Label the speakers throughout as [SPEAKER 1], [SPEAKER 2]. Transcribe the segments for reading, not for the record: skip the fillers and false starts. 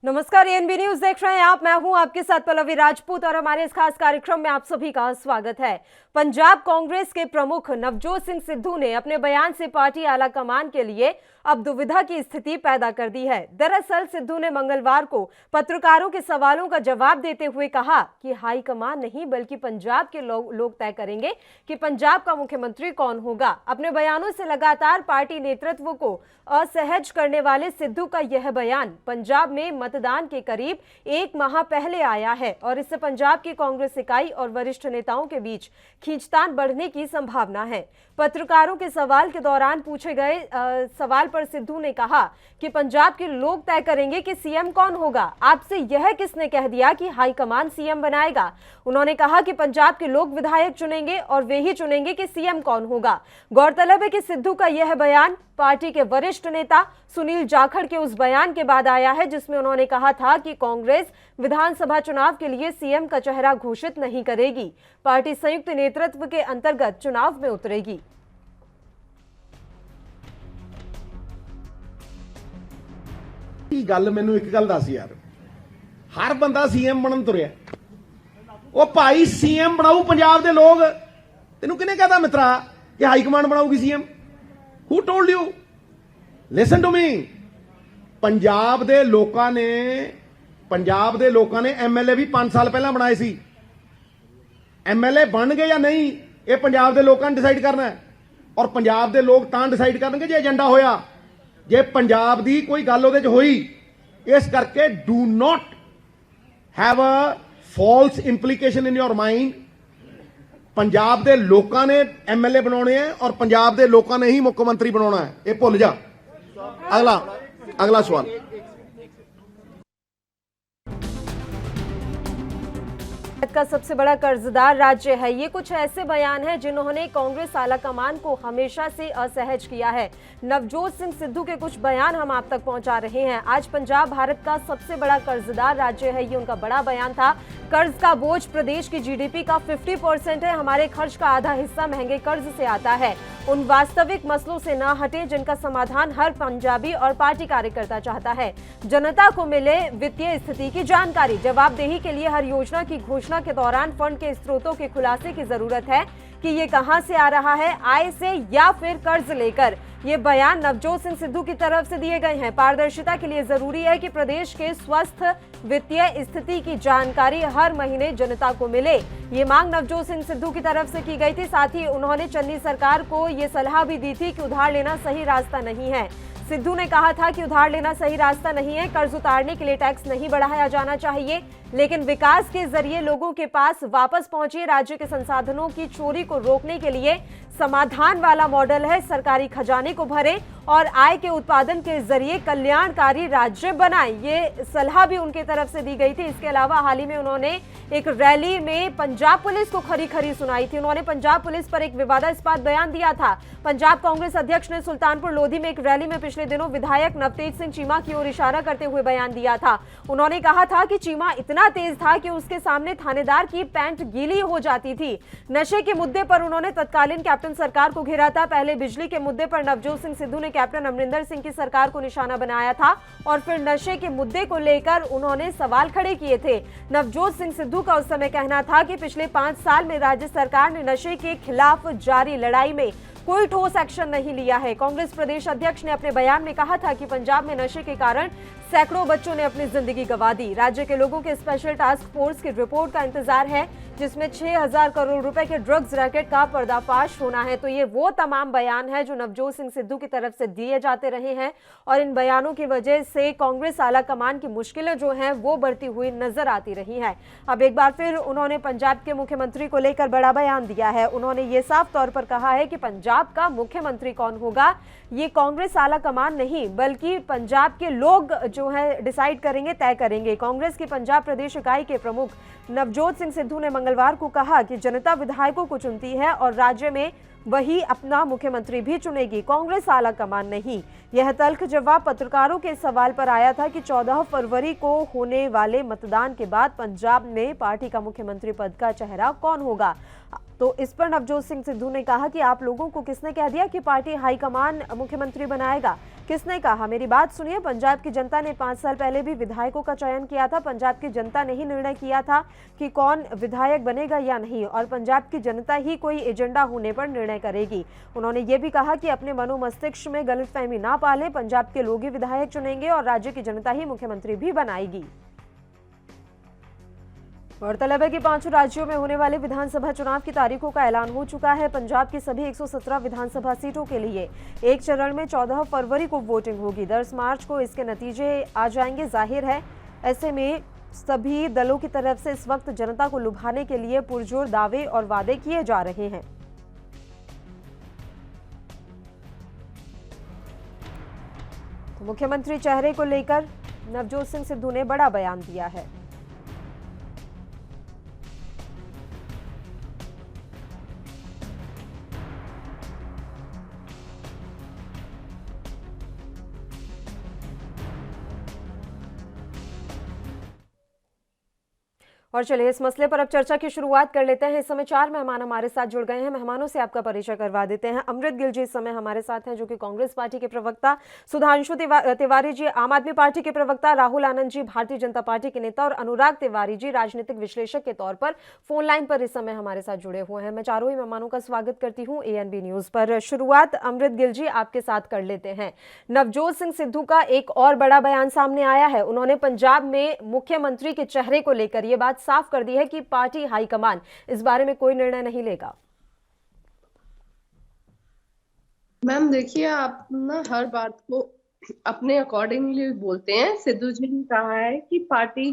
[SPEAKER 1] नमस्कार, ANB news देख रहे हैं आप। मैं हूं आपके साथ पल्लवी राजपूत और हमारे इस खास कार्यक्रम में आप सभी का स्वागत है। पंजाब कांग्रेस के प्रमुख नवजोत सिंह सिद्धू ने अपने बयान से पार्टी आलाकमान के लिए अब दुविधा की स्थिति पैदा कर दी है। दरअसल सिद्धू ने मंगलवार को पत्रकारों के सवालों का जवाब देते हुए कहा कि हाईकमान नहीं बल्कि पंजाब के लोग तय करेंगे कि पंजाब का मुख्यमंत्री कौन होगा। अपने बयानों से लगातार पार्टी नेतृत्व को असहज करने वाले सिद्धू का यह बयान पंजाब में मतदान के करीब एक माह पहले आया है और इससे पंजाब की कांग्रेस इकाई और वरिष्ठ नेताओं के बीच खींचतान बढ़ने की संभावना है। पत्रकारों के सवाल के दौरान पूछे गए सवाल पर सिद्धू ने कहा कि पंजाब के लोग तय करेंगे कि सीएम कौन होगा। आपसे यह किसने कह दिया कि हाईकमान सीएम बनाएगा। उन्होंने कहा कि पंजाब के लोग विधायक चुनेंगे और वे ही चुनेंगे कि सीएम कौन होगा। गौरतलब है कि सिद्धू का यह बयान पार्टी के वरिष्ठ नेता सुनील जाखड़ के उस बयान के बाद आया है जिसमें उन्होंने कहा था कि कांग्रेस विधानसभा चुनाव के लिए सीएम का चेहरा घोषित नहीं करेगी, पार्टी संयुक्त नेतृत्व के अंतर्गत चुनाव में उतरेगी।
[SPEAKER 2] गल मैनू एक गल दस यार, हर बंदा सीएम बनन तुरिया। ओ भाई सीएम बनाऊ पंजाब दे लोग। तेनू किने कहता मित्रा कि हाईकमान बनाऊगी CM? Who told you? Listen to me. Punjab दे लोकां ने एमएलए भी 5 साल पहला बनाए सी। एमएलए बन गए या नहीं ये पंजाब दे लोकां ने डिसाइड करना है और पंजाब दे लोग तां डिसाइड करनगे जे एजेंडा होया, जे पंजाब दी कोई गल उहदे च होई। इस करके do not have a false implication in your mind. Punjab दे लोकां ने एमएलए बनाने हैं और पंजाब दे लोकां ने ही मुख्यमंत्री बनाना है, ये भुल जा। अगला सवाल।
[SPEAKER 1] का सबसे बड़ा कर्जदार राज्य है, ये कुछ ऐसे बयान हैं जिन्होंने कांग्रेस आलाकमान को हमेशा से असहज किया है। नवजोत सिंह सिद्धू के कुछ बयान हम आप तक पहुंचा रहे हैं। आज पंजाब भारत का सबसे बड़ा कर्जदार राज्य है, ये उनका बड़ा बयान था। कर्ज का बोझ प्रदेश की जीडीपी का 50% है। हमारे खर्च का आधा हिस्सा महंगे कर्ज से आता है। उन वास्तविक मसलों से न हटे जिनका समाधान हर पंजाबी और पार्टी कार्यकर्ता चाहता है। जनता को मिले वित्तीय स्थिति की जानकारी, जवाबदेही के लिए हर योजना की घोषणा के दौरान फंड के स्रोतों के खुलासे की जरूरत है कि ये कहां से आ रहा है, आय से या फिर कर्ज लेकर। ये बयान नवजोत सिंह सिद्धू की तरफ से दिए गए हैं। पारदर्शिता के लिए जरूरी है कि प्रदेश के स्वस्थ वित्तीय स्थिति की जानकारी हर महीने जनता को मिले। ये मांग नवजोत सिंह सिद्धू की तरफ से की गई थी। साथ ही उन्होंने चन्नी सरकार को ये सलाह भी दी थी कि उधार लेना सही रास्ता नहीं है। सिद्धू ने कहा था कि उधार लेना सही रास्ता नहीं है, कर्ज उतारने के लिए टैक्स नहीं बढ़ाया जाना चाहिए, लेकिन विकास के जरिए लोगों के पास वापस पहुंचे। राज्य के संसाधनों की चोरी को रोकने के लिए समाधान वाला मॉडल है, सरकारी खजाने को भरे और आय के उत्पादन के जरिए कल्याणकारी राज्य बनाए। ये सलाह भी उनकी तरफ से दी गई थी। इसके अलावा हाल ही में उन्होंने एक रैली में पंजाब पुलिस को खरी खरी सुनाई थी। उन्होंने पंजाब पुलिस पर एक विवादास्पद बयान दिया था। पंजाब कांग्रेस अध्यक्ष ने सुल्तानपुर लोधी में एक रैली में पिछले दिनों विधायक नवतेज सिंह चीमा की ओर इशारा करते हुए बयान दिया था। उन्होंने कहा था कि चीमा इतना तेज था कि उसके सामने थानेदार की पैंट गीली हो जाती थी। नशे के मुद्दे पर उन्होंने तत्कालीन कैप्टन सरकार को घेरा था। पहले बिजली के मुद्दे पर नवजोत सिंह सिद्धू ने कैप्टन अमरिंदर सिंह की सरकार को निशाना बनाया था और फिर नशे के मुद्दे को लेकर उन्होंने सवाल खड़े किए थे। नवजोत सिंह सिद्धू का उस समय कहना था कि पिछले 5 साल में राज्य सरकार ने नशे के खिलाफ जारी लड़ाई में कोई ठोस एक्शन नहीं लिया है। कांग्रेस प्रदेश अध्यक्ष ने अपने बयान में कहा था कि पंजाब में नशे के कारण सैकड़ों बच्चों ने अपनी जिंदगी गंवा दी। राज्य के लोगों के स्पेशल टास्क फोर्स की रिपोर्ट का इंतजार है जिसमें 6000 करोड़ रुपए के ड्रग्स रैकेट का पर्दाफाश होना है। तो ये वो तमाम बयान है जो नवजोत सिंह सिद्धू की तरफ से दिए जाते रहे हैं और इन बयानों की वजह से कांग्रेस आलाकमान की मुश्किलें जो हैं वो बढ़ती हुई नजर आती रही हैं। अब एक बार फिर उन्होंने पंजाब के मुख्यमंत्री को लेकर बड़ा बयान दिया है। उन्होंने ये साफ तौर पर कहा है कि पंजाब का मुख्यमंत्री कौन होगा ये कांग्रेस आलाकमान नहीं बल्कि पंजाब के लोग जो है डिसाइड करेंगे, तय करेंगे। कांग्रेस की पंजाब प्रदेश इकाई के प्रमुख नवजोत सिंह सिद्धू ने मंगलवार को कहा कि जनता विधायकों को चुनती है और राज्य में वही अपना मुख्यमंत्री भी चुनेगी, कांग्रेस आलाकमान नहीं। यह तल्ख जवाब पत्रकारों के सवाल पर आया था कि 14 फरवरी को होने वाले मतदान के बाद पंजाब में पार्टी का मुख्यमंत्री पद का चेहरा कौन होगा। तो इस पर नवजोत सिंह सिद्धू ने कहा कि आप लोगों को किसने कह दिया कि पार्टी हाईकमान मुख्यमंत्री बनाएगा? किसने कहा? मेरी बात सुनिए। पंजाब की जनता ने 5 साल पहले भी विधायकों का चयन किया था। पंजाब की जनता ने ही निर्णय किया था कि कौन विधायक बनेगा या नहीं, और पंजाब की जनता ही कोई एजेंडा होने पर निर्णय करेगी। उन्होंने ये भी कहा कि अपने मनोमस्तिष्क में गलतफहमी ना पालें, पंजाब के लोग ही विधायक चुनेंगे और राज्य की जनता ही मुख्यमंत्री भी बनाएगी। गौरतलब है कि 5 राज्यों में होने वाले विधानसभा चुनाव की तारीखों का ऐलान हो चुका है। पंजाब की सभी 117 विधानसभा सीटों के लिए एक चरण में 14 फरवरी को वोटिंग होगी। 10 मार्च को इसके नतीजे आ जाएंगे। जाहिर है, ऐसे में सभी दलों की तरफ से इस वक्त जनता को लुभाने के लिए पुरजोर दावे और वादे किए जा रहे हैं। तो मुख्यमंत्री चेहरे को लेकर नवजोत सिंह सिद्धू ने बड़ा बयान दिया है। और चलिए इस मसले पर अब चर्चा की शुरुआत कर लेते हैं। इस समय 4 मेहमान हमारे साथ जुड़ गए हैं। मेहमानों से आपका परिचय करवा देते हैं। अमृत गिल जी इस समय हमारे साथ हैं, जो कि कांग्रेस पार्टी के प्रवक्ता, सुधांशु तिवारी जी आम आदमी पार्टी के प्रवक्ता, राहुल आनंद जी भारतीय जनता पार्टी के नेता और अनुराग तिवारी जी राजनीतिक विश्लेषक के तौर पर फोन लाइन पर इस समय हमारे साथ जुड़े हुए हैं। मैं चारों ही मेहमानों का स्वागत करती हूँ ANB न्यूज पर। शुरुआत अमृत गिल जी आपके साथ कर लेते हैं। नवजोत सिंह सिद्धू का एक और बड़ा बयान सामने आया है। उन्होंने पंजाब में मुख्यमंत्री के चेहरे को लेकर यह बात साफ कर दी है कि पार्टी हाईकमान इस बारे में कोई निर्णय नहीं लेगा।
[SPEAKER 3] मैम देखिए, आप ना हर बात को अपने अकॉर्डिंगली बोलते हैं। सिद्धू जी ने कहा है कि पार्टी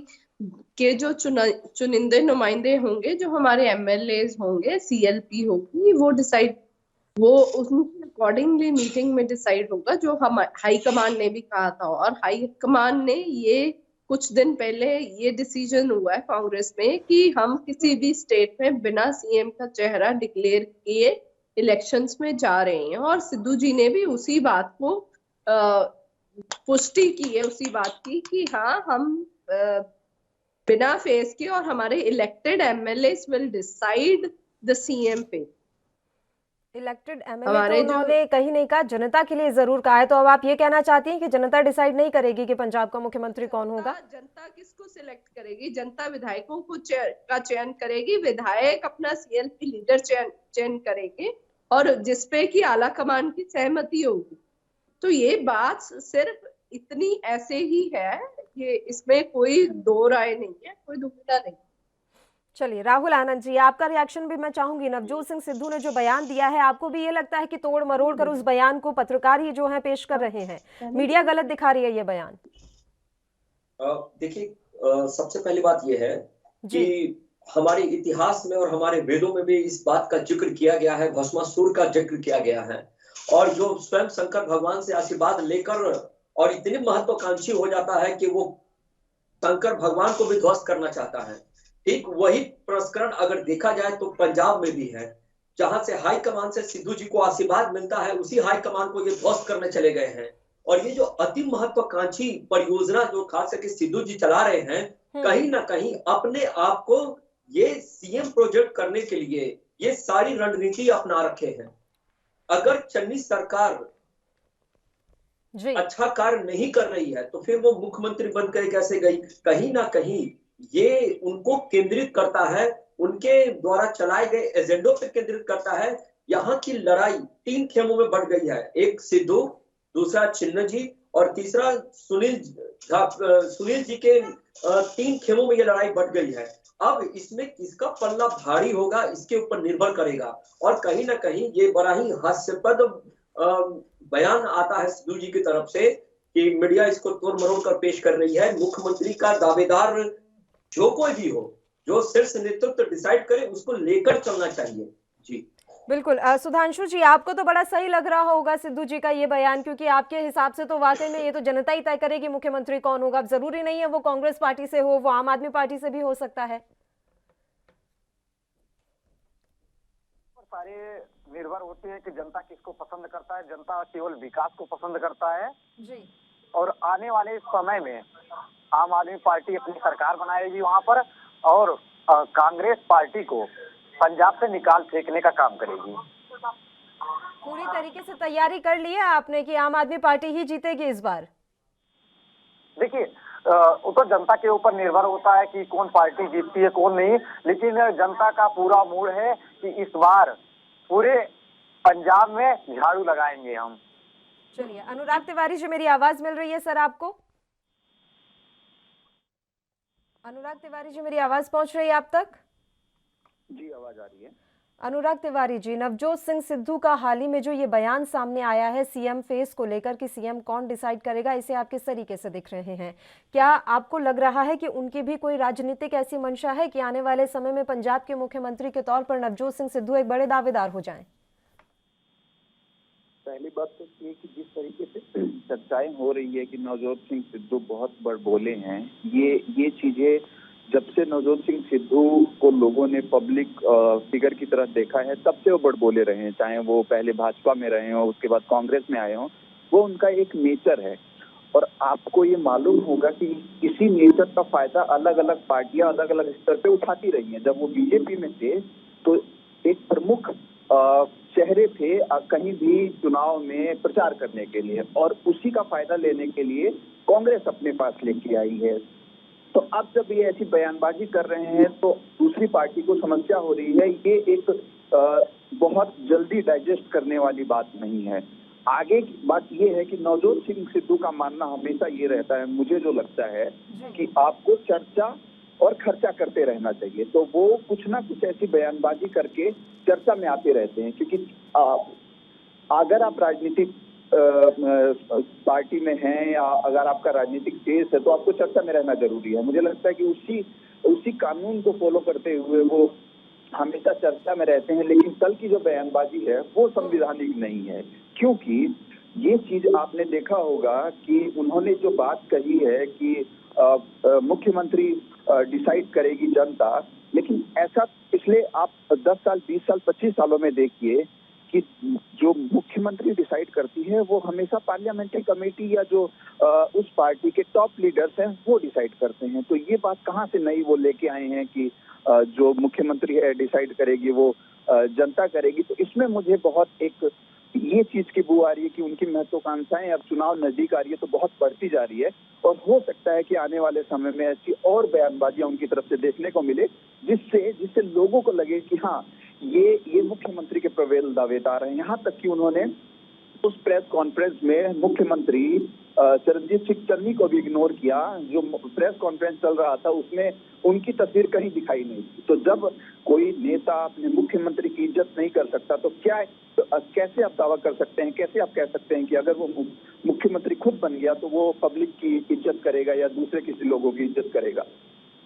[SPEAKER 3] के जो चुनिंदे नुमाइंदे होंगे, जो हमारे MLAs होंगे, CLP होगी, वो उसके अकॉर्डिंगली मीटिंग में डिसाइड होगा, जो हम हाईकमान ने भी कहा था। और हाईकमान ने ये कुछ दिन पहले ये डिसीजन हुआ है कांग्रेस में कि हम किसी भी स्टेट में बिना CM का चेहरा डिक्लेयर किए इलेक्शंस में जा रहे हैं। और सिद्धू जी ने भी उसी बात को पुष्टि की है, उसी बात की कि हाँ, हम बिना फेस के और हमारे elected MLAs will decide the CM पे।
[SPEAKER 1] इलेक्टेड MLA तो उन्होंने कहीं नहीं कहा, जनता के लिए जरूर कहा है। तो अब आप ये कहना चाहती हैं कि जनता डिसाइड नहीं करेगी कि पंजाब का मुख्यमंत्री कौन होगा?
[SPEAKER 3] जनता किसको सिलेक्ट करेगी? जनता विधायकों को का चयन करेगी। विधायक अपना CLP लीडर चयन करेंगे और जिसपे कि आला कमान की सहमति होगी। तो ये बात सिर्फ इतनी ऐसे ही है, ये इसमें कोई दो राय नहीं है, कोई दुविधा नहीं।
[SPEAKER 1] चलिए राहुल आनंद जी, आपका रिएक्शन भी मैं चाहूंगी। नवजोत सिंह सिद्धू ने जो बयान दिया है, आपको भी ये लगता है कि तोड़ मरोड़ कर उस बयान को पत्रकार ही जो है पेश कर रहे हैं, मीडिया गलत दिखा रही है ये बयान?
[SPEAKER 4] देखिए, सबसे पहली बात ये है कि हमारे इतिहास में और हमारे वेदों में भी इस बात का जिक्र किया गया है, भस्मासुर का जिक्र किया गया है। और जो स्वयं शंकर भगवान से आशीर्वाद लेकर और इतने महत्वाकांक्षी हो जाता है कि वो शंकर भगवान को भी ध्वस्त करना चाहता है। ठीक वही प्रस्करण अगर देखा जाए तो पंजाब में भी है, जहां से हाई कमान से सिद्धू जी को आशीर्वाद मिलता है, उसी हाई कमान को ये ध्वस्त करने चले गए हैं। और ये जो अति महत्वाकांक्षी परियोजना जो खास करके सिद्धू जी चला रहे हैं, कहीं ना कहीं अपने आप को ये CM प्रोजेक्ट करने के लिए ये सारी रणनीति अपना रखे हैं। अगर चन्नी सरकार अच्छा कार्य नहीं कर रही है तो फिर वो मुख्यमंत्री बनकर कैसे गई? कहीं ना कहीं ये उनको केंद्रित करता है, उनके द्वारा चलाए गए एजेंडों पर केंद्रित करता है। यहाँ की लड़ाई 3 खेमों में बढ़ गई है, एक सिद्धू, दूसरा चिन्ह जी और तीसरा सुनील जी के 3 खेमों में ये लड़ाई बढ़ गई है। अब इसमें किसका पल्ला भारी होगा इसके ऊपर निर्भर करेगा। और कहीं ना कहीं ये बड़ा ही हास्यास्पद बयान आता है सिद्धू जी की तरफ से कि मीडिया इसको तोड़ मरोड़ कर पेश कर रही है। मुख्यमंत्री का दावेदार जो कोई भी हो, जो शीर्ष नेतृत्व डिसाइड करे, उसको लेकर चलना चाहिए। जी
[SPEAKER 1] बिल्कुल। सुधांशु जी, आपको तो बड़ा सही लग रहा होगा सिद्धू जी का ये बयान, क्योंकि आपके हिसाब से तो वाकई में ये तो जनता ही तय करेगी मुख्यमंत्री कौन होगा। अब जरूरी नहीं है वो कांग्रेस पार्टी से हो, वो आम आदमी पार्टी से भी हो सकता है।
[SPEAKER 5] सारे निर्भर होते हैं कि जनता किसको पसंद करता है। जनता केवल विकास को पसंद करता है जी। और आने वाले समय में आम आदमी पार्टी अपनी सरकार बनाएगी वहां पर, और कांग्रेस पार्टी को पंजाब से निकाल फेंकने का काम करेगी।
[SPEAKER 1] पूरी तरीके से तैयारी कर ली है आपने कि आम आदमी पार्टी ही जीतेगी इस बार?
[SPEAKER 5] देखिए, वो तो जनता के ऊपर निर्भर होता है कि कौन पार्टी जीतती है कौन नहीं, लेकिन जनता का पूरा मूड है कि इस बार पूरे पंजाब में झाड़ू लगाएंगे हम।
[SPEAKER 1] चलिए, अनुराग तिवारी जी, मेरी आवाज मिल रही है सर आपको? अनुराग तिवारी जी, मेरी आवाज पहुंच रही है आप तक?
[SPEAKER 5] जी, आवाज आ रही है।
[SPEAKER 1] अनुराग तिवारी जी, नवजोत सिंह सिद्धू का हाल ही में जो ये बयान सामने आया है सीएम फेस को लेकर कि सीएम कौन डिसाइड करेगा, इसे आप किस तरीके से देख रहे हैं? क्या आपको लग रहा है कि उनकी भी कोई राजनीतिक ऐसी मंशा है कि आने वाले समय में पंजाब के मुख्यमंत्री के तौर पर नवजोत सिंह सिद्धू एक बड़े दावेदार हो जाएं?
[SPEAKER 6] पहली बात तो ये कि जिस तरीके से चर्चाएं हो रही है कि नवजोत सिंह सिद्धू बहुत बड़बोले हैं, ये चीजें जब से नवजोत सिंह सिद्धू को लोगों ने पब्लिक फिगर की तरह देखा है तब से वो बड़बोले रहे हैं। चाहे वो पहले भाजपा में रहे हों, उसके बाद कांग्रेस में आए हों, वो उनका एक नेचर है। और आपको ये मालूम होगा कि इसी नेचर का फायदा अलग अलग पार्टियां अलग अलग स्तर पे उठाती रही हैं। जब वो बीजेपी में थे तो एक प्रमुख चेहरे थे कहीं भी चुनाव में प्रचार करने के लिए, और उसी का फायदा लेने के लिए कांग्रेस अपने पास लेके आई है। तो अब जब ये ऐसी बयानबाजी कर रहे हैं तो दूसरी पार्टी को समस्या हो रही है। ये एक बहुत जल्दी डाइजेस्ट करने वाली बात नहीं है। आगे की बात ये है कि नवजोत सिंह सिद्धू का मानना हमेशा ये रहता है, मुझे जो लगता है कि आपको चर्चा और खर्चा करते रहना चाहिए। तो वो कुछ ना कुछ ऐसी बयानबाजी करके चर्चा में आते रहते हैं, क्योंकि अगर आप राजनीतिक पार्टी में हैं या अगर आपका राजनीतिक केस है तो आपको चर्चा में रहना जरूरी है। मुझे लगता है कि उसी कानून को फॉलो करते हुए वो हमेशा चर्चा में रहते हैं। लेकिन कल की जो बयानबाजी है वो संवैधानिक नहीं है, क्योंकि ये चीज आपने देखा होगा कि उन्होंने जो बात कही है कि मुख्यमंत्री डिसाइड करेगी जनता, लेकिन ऐसा पिछले आप 10 साल 20 साल 25 सालों में देखिए कि जो मुख्यमंत्री डिसाइड करती है वो हमेशा पार्लियामेंट्री कमेटी या जो उस पार्टी के टॉप लीडर्स हैं वो डिसाइड करते हैं। तो ये बात कहाँ से नई वो लेके आए हैं कि जो मुख्यमंत्री है डिसाइड करेगी वो जनता करेगी। तो इसमें मुझे बहुत एक ये चीज की बू आ रही है कि उनकी महत्वाकांक्षाएं अब चुनाव नजदीक आ रही है तो बहुत बढ़ती जा रही है, और हो सकता है कि आने वाले समय में ऐसी और बयानबाजियां उनकी तरफ से देखने को मिले जिससे लोगों को लगे कि हाँ ये मुख्यमंत्री के प्रबल दावेदार हैं। यहाँ तक कि उन्होंने उस प्रेस कॉन्फ्रेंस में मुख्यमंत्री चरणजीत सिंह चन्नी को भी इग्नोर किया। जो प्रेस कॉन्फ्रेंस चल रहा था उसमें उनकी तस्वीर कहीं दिखाई नहीं थी। तो जब कोई नेता अपने मुख्यमंत्री की इज्जत नहीं कर सकता तो कैसे आप दावा कर सकते हैं, कैसे आप कह सकते हैं कि अगर वो मुख्यमंत्री खुद बन गया तो वो पब्लिक की इज्जत करेगा या दूसरे किसी लोगों की इज्जत करेगा?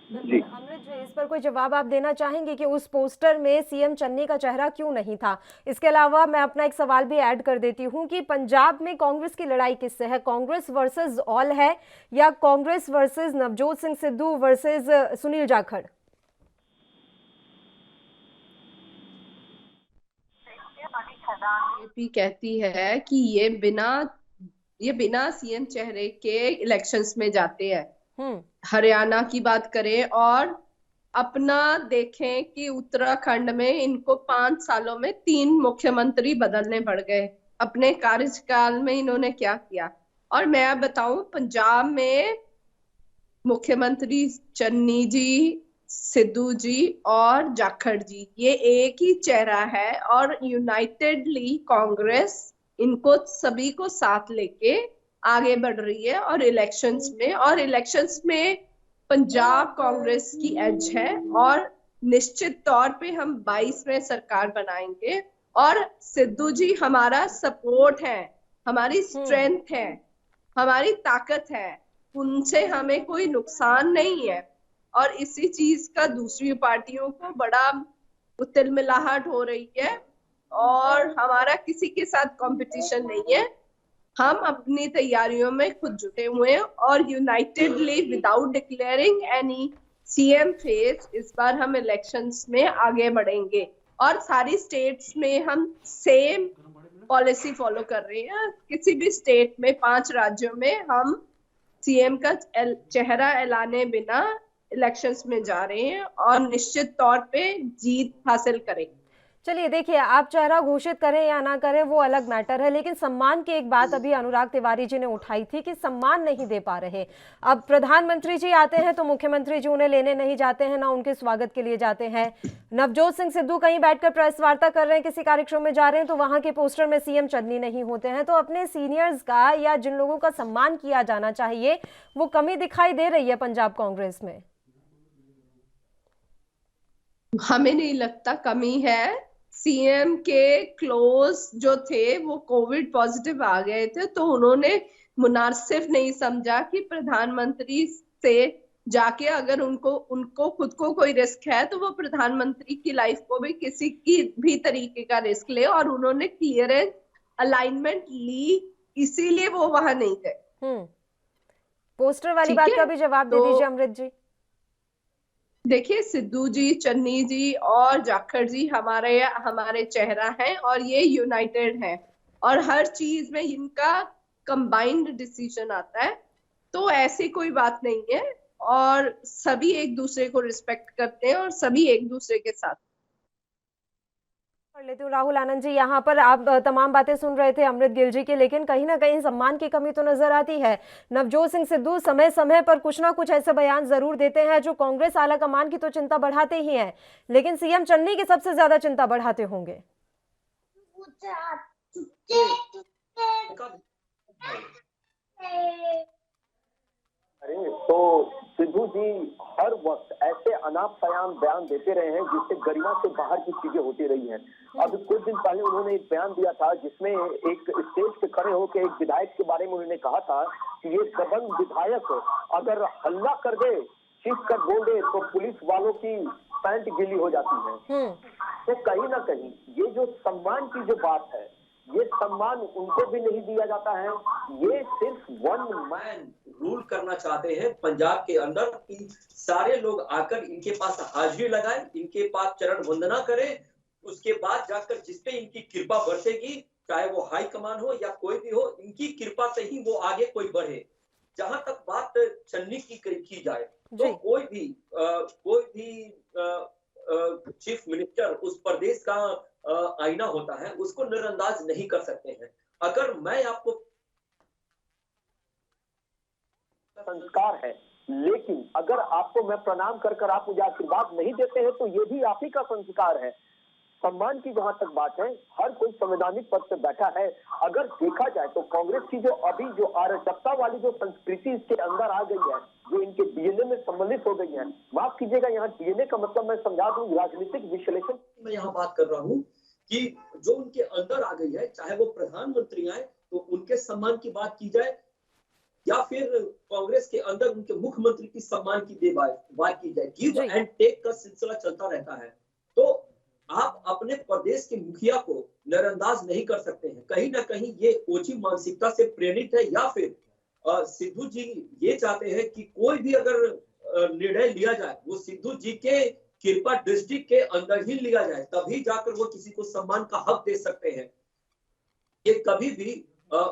[SPEAKER 6] जी
[SPEAKER 1] अमृत जी, इस पर कोई जवाब आप देना चाहेंगे कि उस पोस्टर में सीएम चन्नी का चेहरा क्यों नहीं था? इसके अलावा मैं अपना एक सवाल भी ऐड कर देती हूं कि पंजाब में कांग्रेस की लड़ाई किससे है? कांग्रेस वर्सेस ऑल है या Congress versus Navjot Singh Sidhu versus Sunil Jakhar?
[SPEAKER 3] BJP कहती है कि ये बिना सीएम चेहरे के इलेक्शंस में जाते हैं। हरियाणा की बात करें और अपना देखें कि उत्तराखंड में इनको 5 सालों में 3 मुख्यमंत्री बदलने पड़ गए। अपने कार्यकाल में इन्होंने क्या किया? और मैं बताऊं, पंजाब में मुख्यमंत्री चन्नी जी, सिद्धू जी और जाखड़ जी, ये एक ही चेहरा है और यूनाइटेडली कांग्रेस इनको सभी को साथ लेके आगे बढ़ रही है। और इलेक्शंस में पंजाब कांग्रेस की एज है और निश्चित तौर पे हम 22 में सरकार बनाएंगे। और सिद्धू जी हमारा सपोर्ट है, हमारी स्ट्रेंथ है, हमारी ताकत है, उनसे हमें कोई नुकसान नहीं है। और इसी चीज का दूसरी पार्टियों को बड़ा तिलमिलाहट हो रही है और हमारा किसी के साथ कंपटीशन नहीं है। हम अपनी तैयारियों में खुद जुटे हुए हैं और unitedly without declaring any CM face इस बार हम इलेक्शंस में आगे बढ़ेंगे। और सारी स्टेट्स में हम सेम पॉलिसी फॉलो कर रहे हैं। किसी भी स्टेट में 5 राज्यों में हम सीएम का चेहरा ऐलाने बिना इलेक्शंस में जा रहे हैं और निश्चित तौर पे जीत हासिल करेंगे।
[SPEAKER 1] चलिए देखिए, आप चेहरा घोषित करें या ना करें वो अलग मैटर है, लेकिन सम्मान की एक बात अभी अनुराग तिवारी जी ने उठाई थी कि सम्मान नहीं दे पा रहे। अब प्रधानमंत्री जी आते हैं तो मुख्यमंत्री जी उन्हें लेने नहीं जाते हैं, ना उनके स्वागत के लिए जाते हैं। नवजोत सिंह सिद्धू कहीं बैठकर प्रेस वार्ता कर रहे हैं, किसी कार्यक्रम में जा रहे हैं तो वहां के पोस्टर में सीएम चन्नी नहीं होते हैं। तो अपने सीनियर्स का या जिन लोगों का सम्मान किया जाना चाहिए वो कमी दिखाई दे रही है पंजाब कांग्रेस में।
[SPEAKER 3] हमें नहीं लगता कमी है। सीएम के क्लोज जो थे वो कोविड पॉजिटिव आ गए थे, तो उन्होंने मुनासिब नहीं समझा कि प्रधानमंत्री से जाके अगर उनको खुद को कोई रिस्क है तो वो प्रधानमंत्री की लाइफ को भी किसी की भी तरीके का रिस्क ले, और उन्होंने क्लियरेंस अलाइनमेंट ली, इसीलिए वो वहां नहीं गए।
[SPEAKER 1] पोस्टर वाली बात का भी जवाब दे दीजिए अमृत जी।
[SPEAKER 3] देखिए, सिद्धू जी, चन्नी जी और जाखड़ जी हमारे चेहरा हैं और ये यूनाइटेड हैं और हर चीज में इनका कंबाइंड डिसीजन आता है, तो ऐसी कोई बात नहीं है और सभी एक दूसरे को रिस्पेक्ट करते हैं और सभी एक दूसरे के साथ।
[SPEAKER 1] कर लेती हूँ राहुल आनंद जी, यहाँ पर आप तमाम बातें सुन रहे थे अमृत गिल जी के, लेकिन कहीं ना कहीं सम्मान की कमी तो नजर आती है। नवजोत सिंह सिद्धू समय समय पर कुछ ना कुछ ऐसे बयान जरूर देते हैं जो कांग्रेस आला कमान की तो चिंता बढ़ाते ही हैं, लेकिन सीएम चन्नी की सबसे ज्यादा चिंता बढ़ाते होंगे।
[SPEAKER 5] तो सिद्धू जी हर वक्त ऐसे अनाप शयान बयान देते रहे हैं जिससे गरिमा से बाहर की चीजें होती रही हैं। अभी कुछ दिन पहले उन्होंने एक बयान दिया था जिसमें एक स्टेज पे खड़े होकर एक विधायक के बारे में उन्होंने कहा था कि ये दबंग विधायक अगर हल्ला कर दे, चीख कर बोल दे तो पुलिस वालों की पैंट गीली हो जाती है। तो कहीं ना कहीं ये जो सम्मान की जो बात है, ये सम्मान उनको भी नहीं दिया जाता है। ये सिर्फ वन
[SPEAKER 4] मैन रूल करना चाहते हैं पंजाब के अंदर कि सारे लोग आकर इनके पास हाजिरी लगाए, इनके पास चरण वंदना करें, उसके बाद जाकर जिसपे इनकी कृपा बरसेगी, चाहे वो हाई कमान हो या कोई भी हो, इनकी कृपा से ही वो आगे कोई बढ़े। जहां तक बात चन्नी की जाए तो कोई भी चीफ मिनिस्टर उस प्रदेश का आईना होता है, उसको नजरअंदाज नहीं कर सकते हैं। अगर मैं आपको
[SPEAKER 5] संस्कार है, लेकिन अगर आपको मैं प्रणाम कर आप मुझे आशीर्वाद नहीं देते हैं तो ये भी आप ही का संस्कार है। सम्मान की जहां तक बात है, हर कोई संवैधानिक पद पर बैठा है। अगर देखा जाए तो कांग्रेस की जो अभी जो अराजकता वाली जो संस्कृति इसके अंदर आ गई है, जो इनके डीएनए में सम्मिलित हो गई है, माफ कीजिएगा यहाँ डीएनए का मतलब मैं समझा दूं राजनीतिक विश्लेषण
[SPEAKER 4] मैं यहाँ बात कर रहा हूँ कि जो उनके अंदर आ गई है, चाहे वो प्रधानमंत्री आए तो उनके सम्मान की बात की जाए या फिर कांग्रेस के अंदर उनके मुख्यमंत्री की सम्मान की बात की जाए, गिव एंड टेक का सिलसिला चलता रहता है। तो आप अपने प्रदेश के मुखिया को नजरअंदाज नहीं कर सकते हैं। कहीं ना कहीं ये ओछी मानसिकता से प्रेरित है या फिर सिद्धू जी ये चाहते हैं कि कोई भी अगर निर्णय लिया जाए वो सिद्धू जी के कृपा डिस्ट्रिक्ट के अंदर ही लिया जाए, तभी जाकर वो किसी को सम्मान का हक दे सकते हैं। ये कभी भी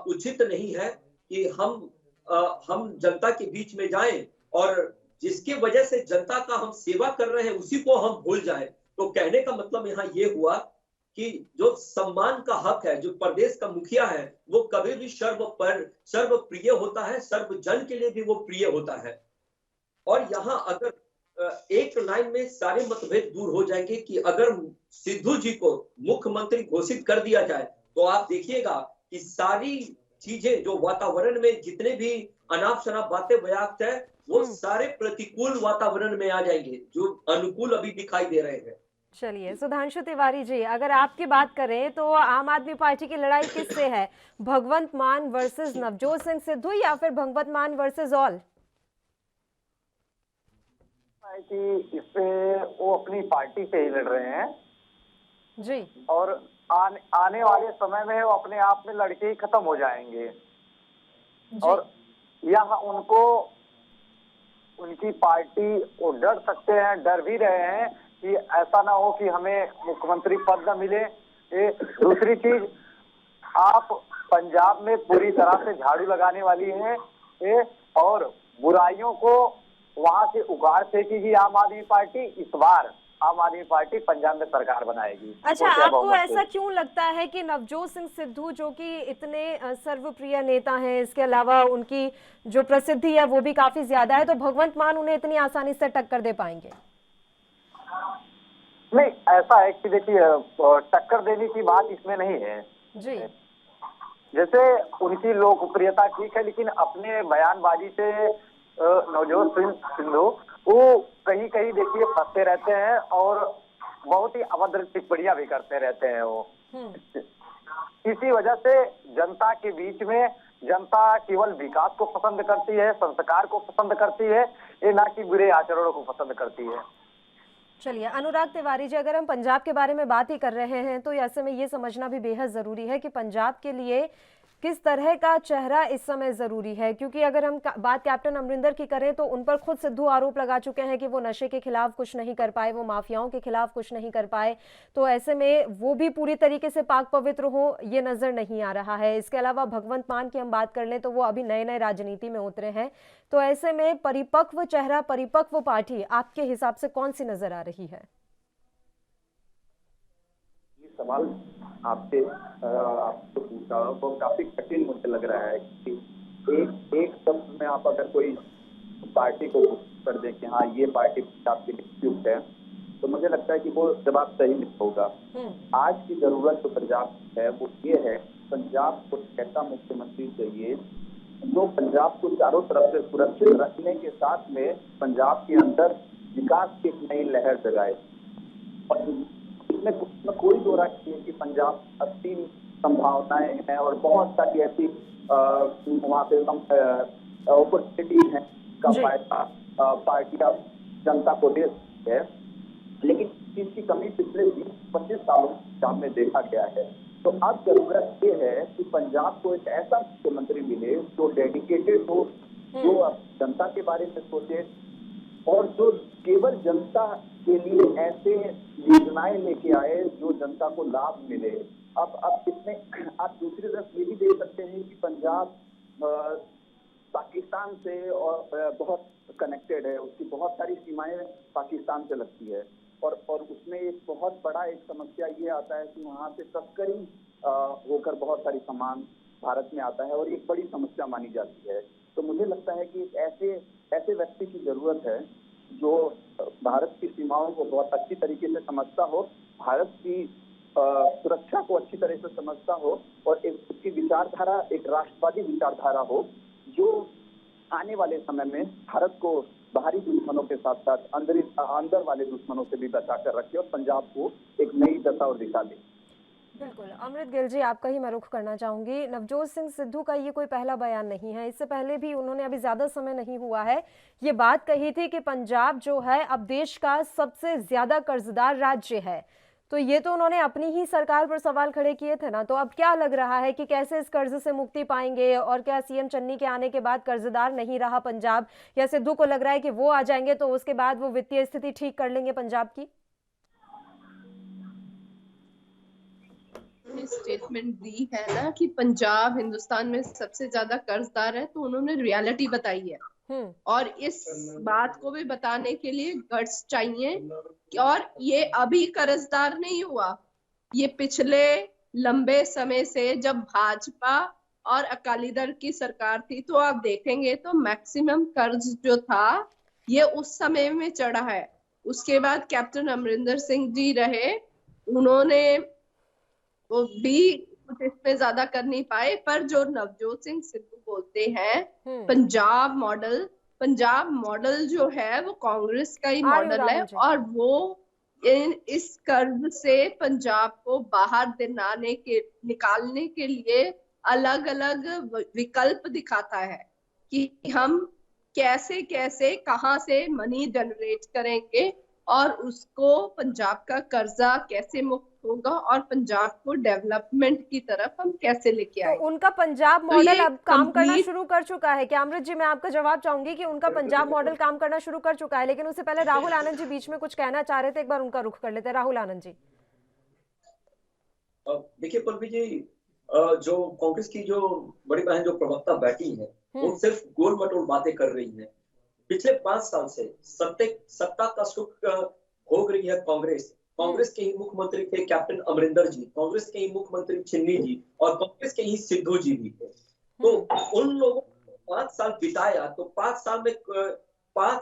[SPEAKER 4] उचित नहीं है कि हम जनता के बीच में जाएं और जिसकी वजह से जनता का हम सेवा कर रहे हैं उसी को हम भूल जाएं। तो कहने का मतलब यहाँ ये हुआ कि जो सम्मान का हक है, जो प्रदेश का मुखिया है, वो कभी भी सर्वप्रिय होता है, सर्व जन के लिए भी वो प्रिय होता है। और यहाँ अगर एक लाइन में सारे मतभेद दूर हो जाएंगे कि अगर सिद्धू जी को मुख्यमंत्री घोषित कर दिया जाए तो आप देखिएगा कि सारी चीजें जो वातावरण में जितने भी अनाप शनाप बातें बयात है वो सारे प्रतिकूल वातावरण में आ जाएंगे जो अनुकूल अभी दिखाई दे रहे हैं।
[SPEAKER 1] चलिए सुधांशु तिवारी जी, अगर आपकी बात करें तो आम आदमी पार्टी की लड़ाई किससे है? भगवंत मान वर्सेस नवजोत सिंह सिद्धू या फिर भगवंत मान वर्सेस ऑल?
[SPEAKER 5] कि इससे वो अपनी पार्टी से ही लड़ रहे हैं
[SPEAKER 1] जी, और
[SPEAKER 5] आने वाले समय में वो अपने आप में लड़के ही खत्म हो जाएंगे और यहाँ उनको उनकी पार्टी वो डर सकते हैं, डर भी रहे हैं कि ऐसा ना हो कि हमें मुख्यमंत्री पद न मिले। दूसरी चीज, आप पंजाब में पूरी तरह से झाड़ू लगाने वाली हैं और बुराइयों को वहां से उगाड़ फेंकेगी आम आदमी पार्टी। इस बार आम आदमी पार्टी पंजाब में सरकार बनाएगी।
[SPEAKER 1] अच्छा, आपको ऐसा क्यों लगता है कि नवजोत सिंह सिद्धू जो कि इतने सर्वप्रिय नेता हैं, इसके अलावा उनकी जो प्रसिद्धि है वो भी काफी ज्यादा है, तो भगवंत मान उन्हें इतनी आसानी से टक्कर दे पाएंगे?
[SPEAKER 5] नहीं, ऐसा है कि देखिए टक्कर देने की बात इसमें नहीं है
[SPEAKER 1] जी।
[SPEAKER 5] जैसे उनकी लोकप्रियता ठीक है, लेकिन अपने बयानबाजी से नवजोत सिंह सिद्धू वो कहीं कहीं देखिए फंसते रहते हैं और बहुत ही अभद्र टिप्पणियां भी करते रहते हैं वो। इसी वजह से जनता के बीच में जनता केवल विकास को पसंद करती है, संस्कार को पसंद करती है, ये ना कि बुरे आचरणों को पसंद करती है।
[SPEAKER 1] चलिए अनुराग तिवारी जी, अगर हम पंजाब के बारे में बात ही कर रहे हैं तो ऐसे में ये समझना भी बेहद ज़रूरी है कि पंजाब के लिए किस तरह का चेहरा इस समय ज़रूरी है, क्योंकि अगर हम बात कैप्टन अमरिंदर की करें तो उन पर खुद सिद्धू आरोप लगा चुके हैं कि वो नशे के खिलाफ कुछ नहीं कर पाए, वो माफियाओं के खिलाफ कुछ नहीं कर पाए, तो ऐसे में वो भी पूरी तरीके से पाक पवित्र हो ये नज़र नहीं आ रहा है। इसके अलावा भगवंत मान की हम बात कर लें तो वो अभी नए नए राजनीति में उतरे हैं, तो ऐसे में परिपक्व चेहरा, परिपक्व पार्टी आपके हिसाब से कौन सी नजर आ रही है?
[SPEAKER 6] ये सवाल आपको पूछा तो काफी कठिन मुझे लग रहा है कि एक शब्द में आप अगर कोई पार्टी को कर दें कि हाँ ये पार्टी आपके लिए उपयुक्त है, तो मुझे लगता है कि वो जवाब सही नहीं होगा। आज की जरूरत जो पंजाब है वो ये है, पंजाब को ऐसा मुख्यमंत्री चाहिए जो पंजाब को चारों तरफ से सुरक्षित रखने के साथ में पंजाब के अंदर विकास की एक नई लहर जगाए। और इसमें कोई दो राय नहीं है कि पंजाब असीम संभावनाएं हैं और बहुत सारी ऐसी वहाँ पे अपॉर्चुनिटी है का फायदा पार्टियां जनता को दे सकती है, लेकिन इसकी कमी पिछले 20-25 सालों पंजाब में देखा गया है। तो अब जरूरत ये है कि पंजाब को एक ऐसा मुख्यमंत्री मिले जो डेडिकेटेड हो, जो जनता के बारे में सोचे और जो केवल जनता के लिए ऐसे योजनाएं लेके आए जो जनता को लाभ मिले। अब इसमें आप दूसरी तरफ ये भी देख सकते हैं कि पंजाब पाकिस्तान से और बहुत कनेक्टेड है, उसकी बहुत सारी सीमाएं पाकिस्तान से लगती है और उसमें एक बहुत बड़ा एक समस्या ये आता है कि वहाँ से तस्करी होकर बहुत सारी सामान भारत में आता है और एक बड़ी समस्या मानी जाती है। तो मुझे लगता है कि ऐसे व्यक्ति की जरूरत है जो भारत की सीमाओं को बहुत अच्छी तरीके से समझता हो, भारत की सुरक्षा को अच्छी तरह से समझता हो और उसकी विचारधारा एक राष्ट्रवादी विचारधारा हो जो आने वाले समय में भारत को बाहरी दुश्मनों के साथ साथ अंदर वाले दुश्मनों से भी बचा कर रखे और पंजाब को एक नई दशा और दिशा दे।
[SPEAKER 1] बिल्कुल। अमृत गिल जी, आपका ही मैं रुख करना चाहूंगी। नवजोत सिंह सिद्धू का ये कोई पहला बयान नहीं है, इससे पहले भी उन्होंने, अभी ज्यादा समय नहीं हुआ है, ये बात कही थी कि पंजाब जो है अब देश का सबसे ज्यादा कर्जदार राज्य है। तो ये तो उन्होंने अपनी ही सरकार पर सवाल खड़े किए थे ना, तो अब क्या लग रहा है कि कैसे इस कर्ज से मुक्ति पाएंगे, और क्या सीएम चन्नी के आने के बाद कर्जदार नहीं रहा पंजाब, या सिद्धू को लग रहा है कि वो आ जाएंगे तो उसके बाद वो वित्तीय स्थिति ठीक कर लेंगे पंजाब की?
[SPEAKER 3] स्टेटमेंट दी है ना कि पंजाब हिंदुस्तान में सबसे ज्यादा कर्जदार है, तो उन्होंने रियलिटी बताई है और इस बात को भी बताने के लिए गट्स चाहिए। और ये अभी कर्जदार नहीं हुआ, ये पिछले लंबे समय से जब भाजपा और अकाली दल की सरकार थी तो आप देखेंगे तो मैक्सिमम कर्ज जो था ये उस समय में चढ़ा है। उसके बाद कैप्टन अमरिंदर सिंह जी रहे, उन्होंने वो भी कुछ इसमें ज्यादा कर नहीं पाए, पर जो नवजोत सिंह सिद्धू बोलते हैं पंजाब मॉडल जो है वो कांग्रेस का ही मॉडल है और वो इस कर्ज से पंजाब को बाहर निकालने के लिए अलग अलग विकल्प दिखाता है कि हम कैसे कहां से मनी जनरेट करेंगे और उसको पंजाब का कर्जा कैसे मुक्त होगा और पंजाब को डेवलपमेंट की तरफ हम कैसे लेके आए।
[SPEAKER 1] तो उनका पंजाब मॉडल अब काम करना शुरू कर चुका है क्या? अमृत जी, मैं आपका जवाब चाहूंगी कि उनका पंजाब मॉडल काम करना शुरू कर चुका है, लेकिन उससे पहले राहुल आनंद जी बीच में कुछ कहना चाह रहे थे, एक बार उनका रुख कर लेते हैं। राहुल आनंद जी।
[SPEAKER 4] देखिए पल्लवी जी, जो कांग्रेस की जो बड़ी बहन जो प्रवक्ता बैठी है वो सिर्फ गोल मटोल बातें कर रही है। पिछले 5 साल से सत्ता का सुख भोग रही है कांग्रेस। कांग्रेस के ही मुख्यमंत्री थे कैप्टन अमरिंदर जी, कांग्रेस के ही मुख्यमंत्री छिन्नी जी और कांग्रेस के ही सिद्धू जी भी थे। तो उन लोगों ने 5 साल बिताया, तो 5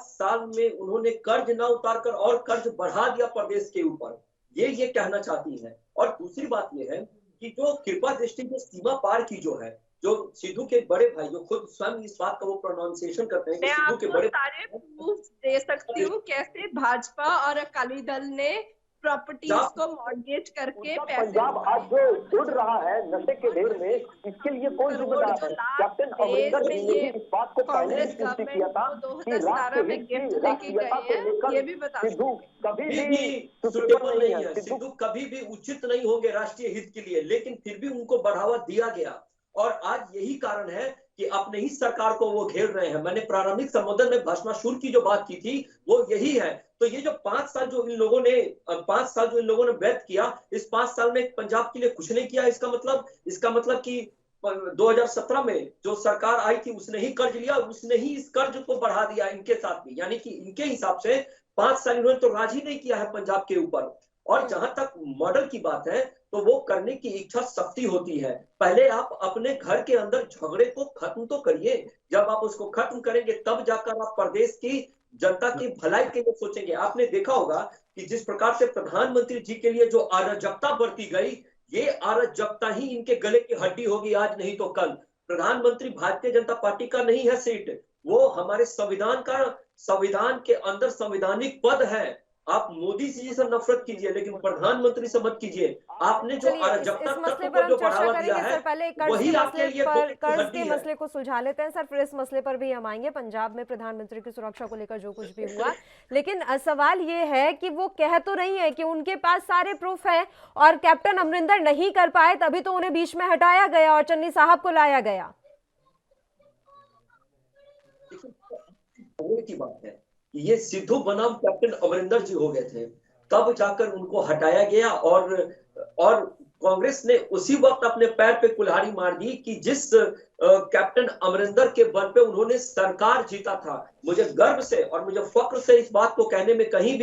[SPEAKER 4] साल में उन्होंने कर्ज ना उतारकर और कर्ज बढ़ा दिया प्रदेश के ऊपर, ये कहना चाहती है। और दूसरी बात ये है कि जो कृपा दृष्टि जो सीमा पार की जो है, जो सिद्धू के बड़े भाई जो खुद स्वयं इस बात का वो प्रोनाउंसिएशन करते हैं कि सिद्धू के बड़े
[SPEAKER 3] सारे प्रूफ दे सकती हूँ कैसे भाजपा और अकाली दल ने प्रॉपर्टीज को मॉर्गेज करके पैसे
[SPEAKER 5] पंजाब आज जो उड़ रहा है नशे के ढेर में, इसके लिए कौन जिम्मेदार है? कैप्टन अमरिंदर जी ने इस बात को पहले ही पुष्टि किया था कि राष्ट्र हित की राष्ट्रीयता को लेकर सिद्धू कभी भी सुटेबल नहीं है,
[SPEAKER 4] सिद्धू कभी भी उचित नहीं होंगे राष्ट्रीय हित के लिए, लेकिन फिर भी उनको बढ़ावा दिया गया। और आज यही कारण है कि अपने ही सरकार को वो घेर रहे हैं। मैंने प्रारंभिक संबोधन में भस्मासुर की जो बात की थी वो यही है। तो ये जो 5 साल जो इन लोगों ने व्यर्थ किया, इस 5 साल में पंजाब के लिए कुछ नहीं किया। इसका मतलब कि 2017 में जो सरकार आई थी उसने ही कर्ज लिया, उसने ही इस कर्ज को बढ़ा दिया इनके साथ भी। यानी कि इनके हिसाब से 5 साल इन्होंने तो राज ही नहीं किया है पंजाब के ऊपर। और जहां तक मॉडल की बात है तो वो करने की इच्छा शक्ति होती है। पहले आप अपने घर के अंदर झगड़े को खत्म तो करिए, जब आप उसको खत्म करेंगे तब जाकर आप प्रदेश की जनता की भलाई के लिए सोचेंगे। आपने देखा होगा कि जिस प्रकार से प्रधानमंत्री जी के लिए जो अराजकता बरती गई, ये अराजकता ही इनके गले की हड्डी होगी आज नहीं तो कल। प्रधानमंत्री भारतीय जनता पार्टी का नहीं है सीट, वो हमारे संविधान के अंदर संवैधानिक पद है। आप मोदी जी से नफरत कीजिए लेकिन प्रधानमंत्री से मत कीजिए। आपने जो अराजकता तत्व को जो बढ़ावा दिया है वही आपके लिए
[SPEAKER 1] कर्ज के मसले को सुलझा लेते हैं सर, फिर इस मसले पर भी हम आएंगे, पंजाब में प्रधानमंत्री की सुरक्षा को लेकर जो कुछ भी हुआ। लेकिन सवाल ये है कि वो कह तो रही है कि उनके पास सारे प्रूफ है और कैप्टन अमरिंदर नहीं कर पाए तभी तो उन्हें बीच में हटाया गया और चन्नी साहब को लाया गया।
[SPEAKER 4] की बात है ये सिद्धू बनाम कैप्टन अमरिंदर जी हो गए थे, तब जाकर उनको हटाया गया। और कांग्रेस ने उसी वक्त अपने पैर पे कुल्हाड़ी मार दी कि जिस कैप्टन अमरिंदर के बल पे उन्होंने सरकार जीता था। मुझे गर्व से और मुझे फक्र से इस बात को कहने में कहीं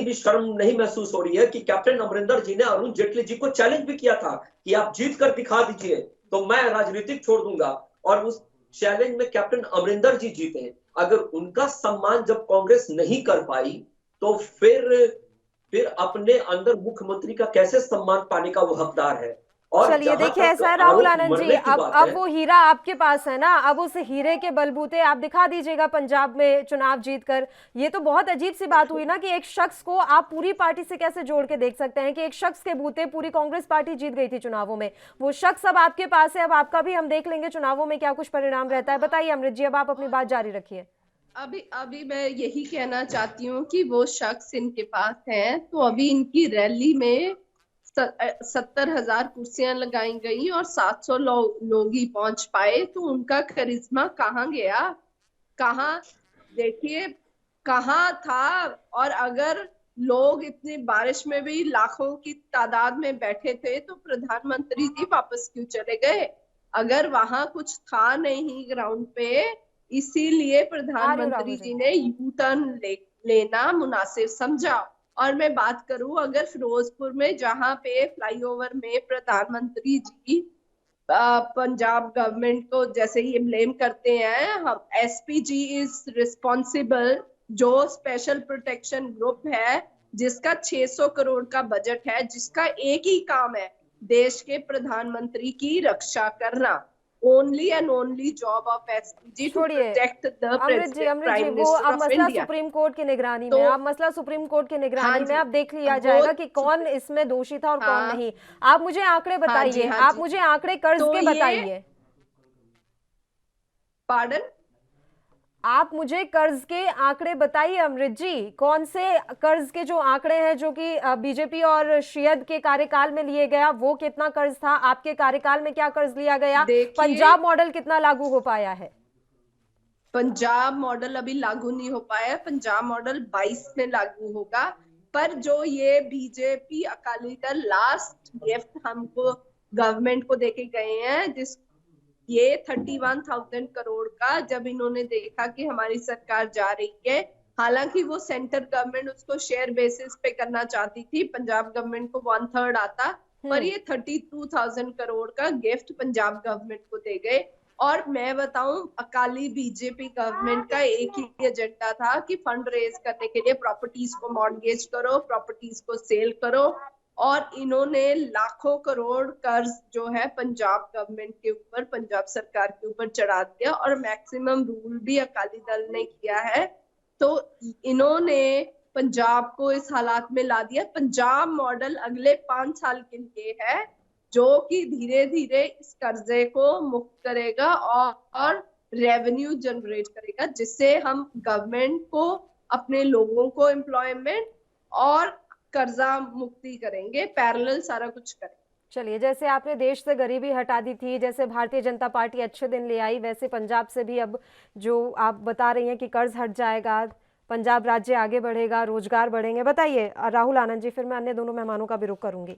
[SPEAKER 4] भी शर्म नहीं महसूस हो रही है कि कैप्टन अमरिंदर जी ने अरुण जेटली जी को चैलेंज भी किया था कि आप जीत कर दिखा दीजिए तो मैं राजनीतिक छोड़ दूंगा, और उस चैलेंज में कैप्टन अमरिंदर जी जीते। अगर उनका सम्मान जब कांग्रेस नहीं कर पाई तो फिर अपने अंदर मुख्यमंत्री का कैसे सम्मान पाने का वो हकदार है। और
[SPEAKER 1] चलिए देखिए ऐसा है राहुल आनंद जी, अब वो हीरा आपके पास है ना, अब उस हीरे के बलबूते आप दिखा दीजिएगा पंजाब में चुनाव जीतकर। ये तो बहुत अजीब सी बात हुई ना कि एक शख्स को आप पूरी पार्टी से कैसे जोड़ के देख सकते हैं कि एक शख्स के बूते पूरी कांग्रेस पार्टी जीत गई थी चुनावों में। वो शख्स अब आपके पास है, अब आपका भी हम देख लेंगे चुनावों में क्या कुछ परिणाम रहता है। बताइए अमृत जी, अब आप अपनी बात जारी रखिए।
[SPEAKER 3] अभी मैं यही कहना चाहती हूँ कि वो शख्स इनके पास है, तो अभी इनकी रैली में 70,000 कुर्सियां लगाई गई और 700 लोग ही पहुंच पाए, तो उनका करिश्मा कहाँ गया? देखिए कहाँ था। और अगर लोग इतनी बारिश में भी लाखों की तादाद में बैठे थे तो प्रधानमंत्री जी वापस क्यों चले गए? अगर वहां कुछ था नहीं ग्राउंड पे, इसीलिए प्रधानमंत्री जी ने यू टर्न लेना मुनासिब समझा। और मैं बात करूं अगर फिरोजपुर में जहां पे फ्लाईओवर में प्रधानमंत्री जी पंजाब गवर्नमेंट को जैसे ये ब्लेम करते हैं, हम एसपीजी इज रिस्पॉन्सिबल, जो स्पेशल प्रोटेक्शन ग्रुप है जिसका 600 करोड़ का बजट है, जिसका एक ही काम है देश के प्रधानमंत्री की रक्षा करना। Only and only job of SPG to protect the president, prime minister of India।
[SPEAKER 1] Supreme court की निगरानी में, अब मसला सुप्रीम कोर्ट की निगरानी में अब देख लिया जाएगा कि कौन इसमें दोषी था और कौन नहीं। आप मुझे आंकड़े बताइए, आप मुझे आंकड़े कर्ज के बताइए।
[SPEAKER 3] पार्डन?
[SPEAKER 1] आप मुझे कर्ज के आंकड़े बताइए अमृत जी, कौन से कर्ज के जो आंकड़े हैं जो कि बीजेपी और शियद के कार्यकाल में लिए गया, वो कितना कर्ज था? आपके कार्यकाल में क्या कर्ज लिया गया? पंजाब मॉडल कितना लागू हो पाया है?
[SPEAKER 3] पंजाब मॉडल अभी लागू नहीं हो पाया, पंजाब मॉडल 22 में लागू होगा। पर जो ये BJP Akali Dal last gift हमको गवर्नमेंट को देके गए हैं, ये 31,000 करोड़ का जब इन्होंने देखा कि हमारी सरकार जा रही है, हालांकि वो सेंट्रल गवर्नमेंट उसको शेयर बेसिस पे करना चाहती थी, पंजाब गवर्नमेंट को 1/3 आता, पर ये 32,000 करोड़ का गिफ्ट पंजाब गवर्नमेंट को दे गए। और मैं बताऊं, अकाली बीजेपी गवर्नमेंट का एक ही एजेंडा था कि फंड रेज करने के लिए प्रॉपर्टीज को मॉर्गेज करो, प्रॉपर्टीज को सेल करो, और इन्होंने लाखों करोड़ कर्ज जो है पंजाब गवर्नमेंट के ऊपर, पंजाब सरकार के ऊपर चढ़ा दिया, और मैक्सिमम रूल भी अकाली दल ने किया है। तो इन्होंने पंजाब को इस हालात में ला दिया। पंजाब मॉडल अगले 5 साल के लिए है, जो कि धीरे धीरे इस कर्जे को मुक्त करेगा और रेवेन्यू जनरेट करेगा, जिससे हम गवर्नमेंट को, अपने लोगों को एम्प्लॉयमेंट और कर्जा मुक्ति करेंगे, पैरेलल सारा कुछ करेंगे।
[SPEAKER 1] चलिए, जैसे आपने देश से गरीबी हटा दी थी, जैसे भारतीय जनता पार्टी अच्छे दिन ले आई, वैसे पंजाब से भी अब जो आप बता रही हैं कि कर्ज हट जाएगा, पंजाब राज्य आगे बढ़ेगा, रोजगार बढ़ेंगे। बताइए राहुल आनंद जी, फिर मैं अन्य दोनों मेहमानों का भी रुख करूंगी।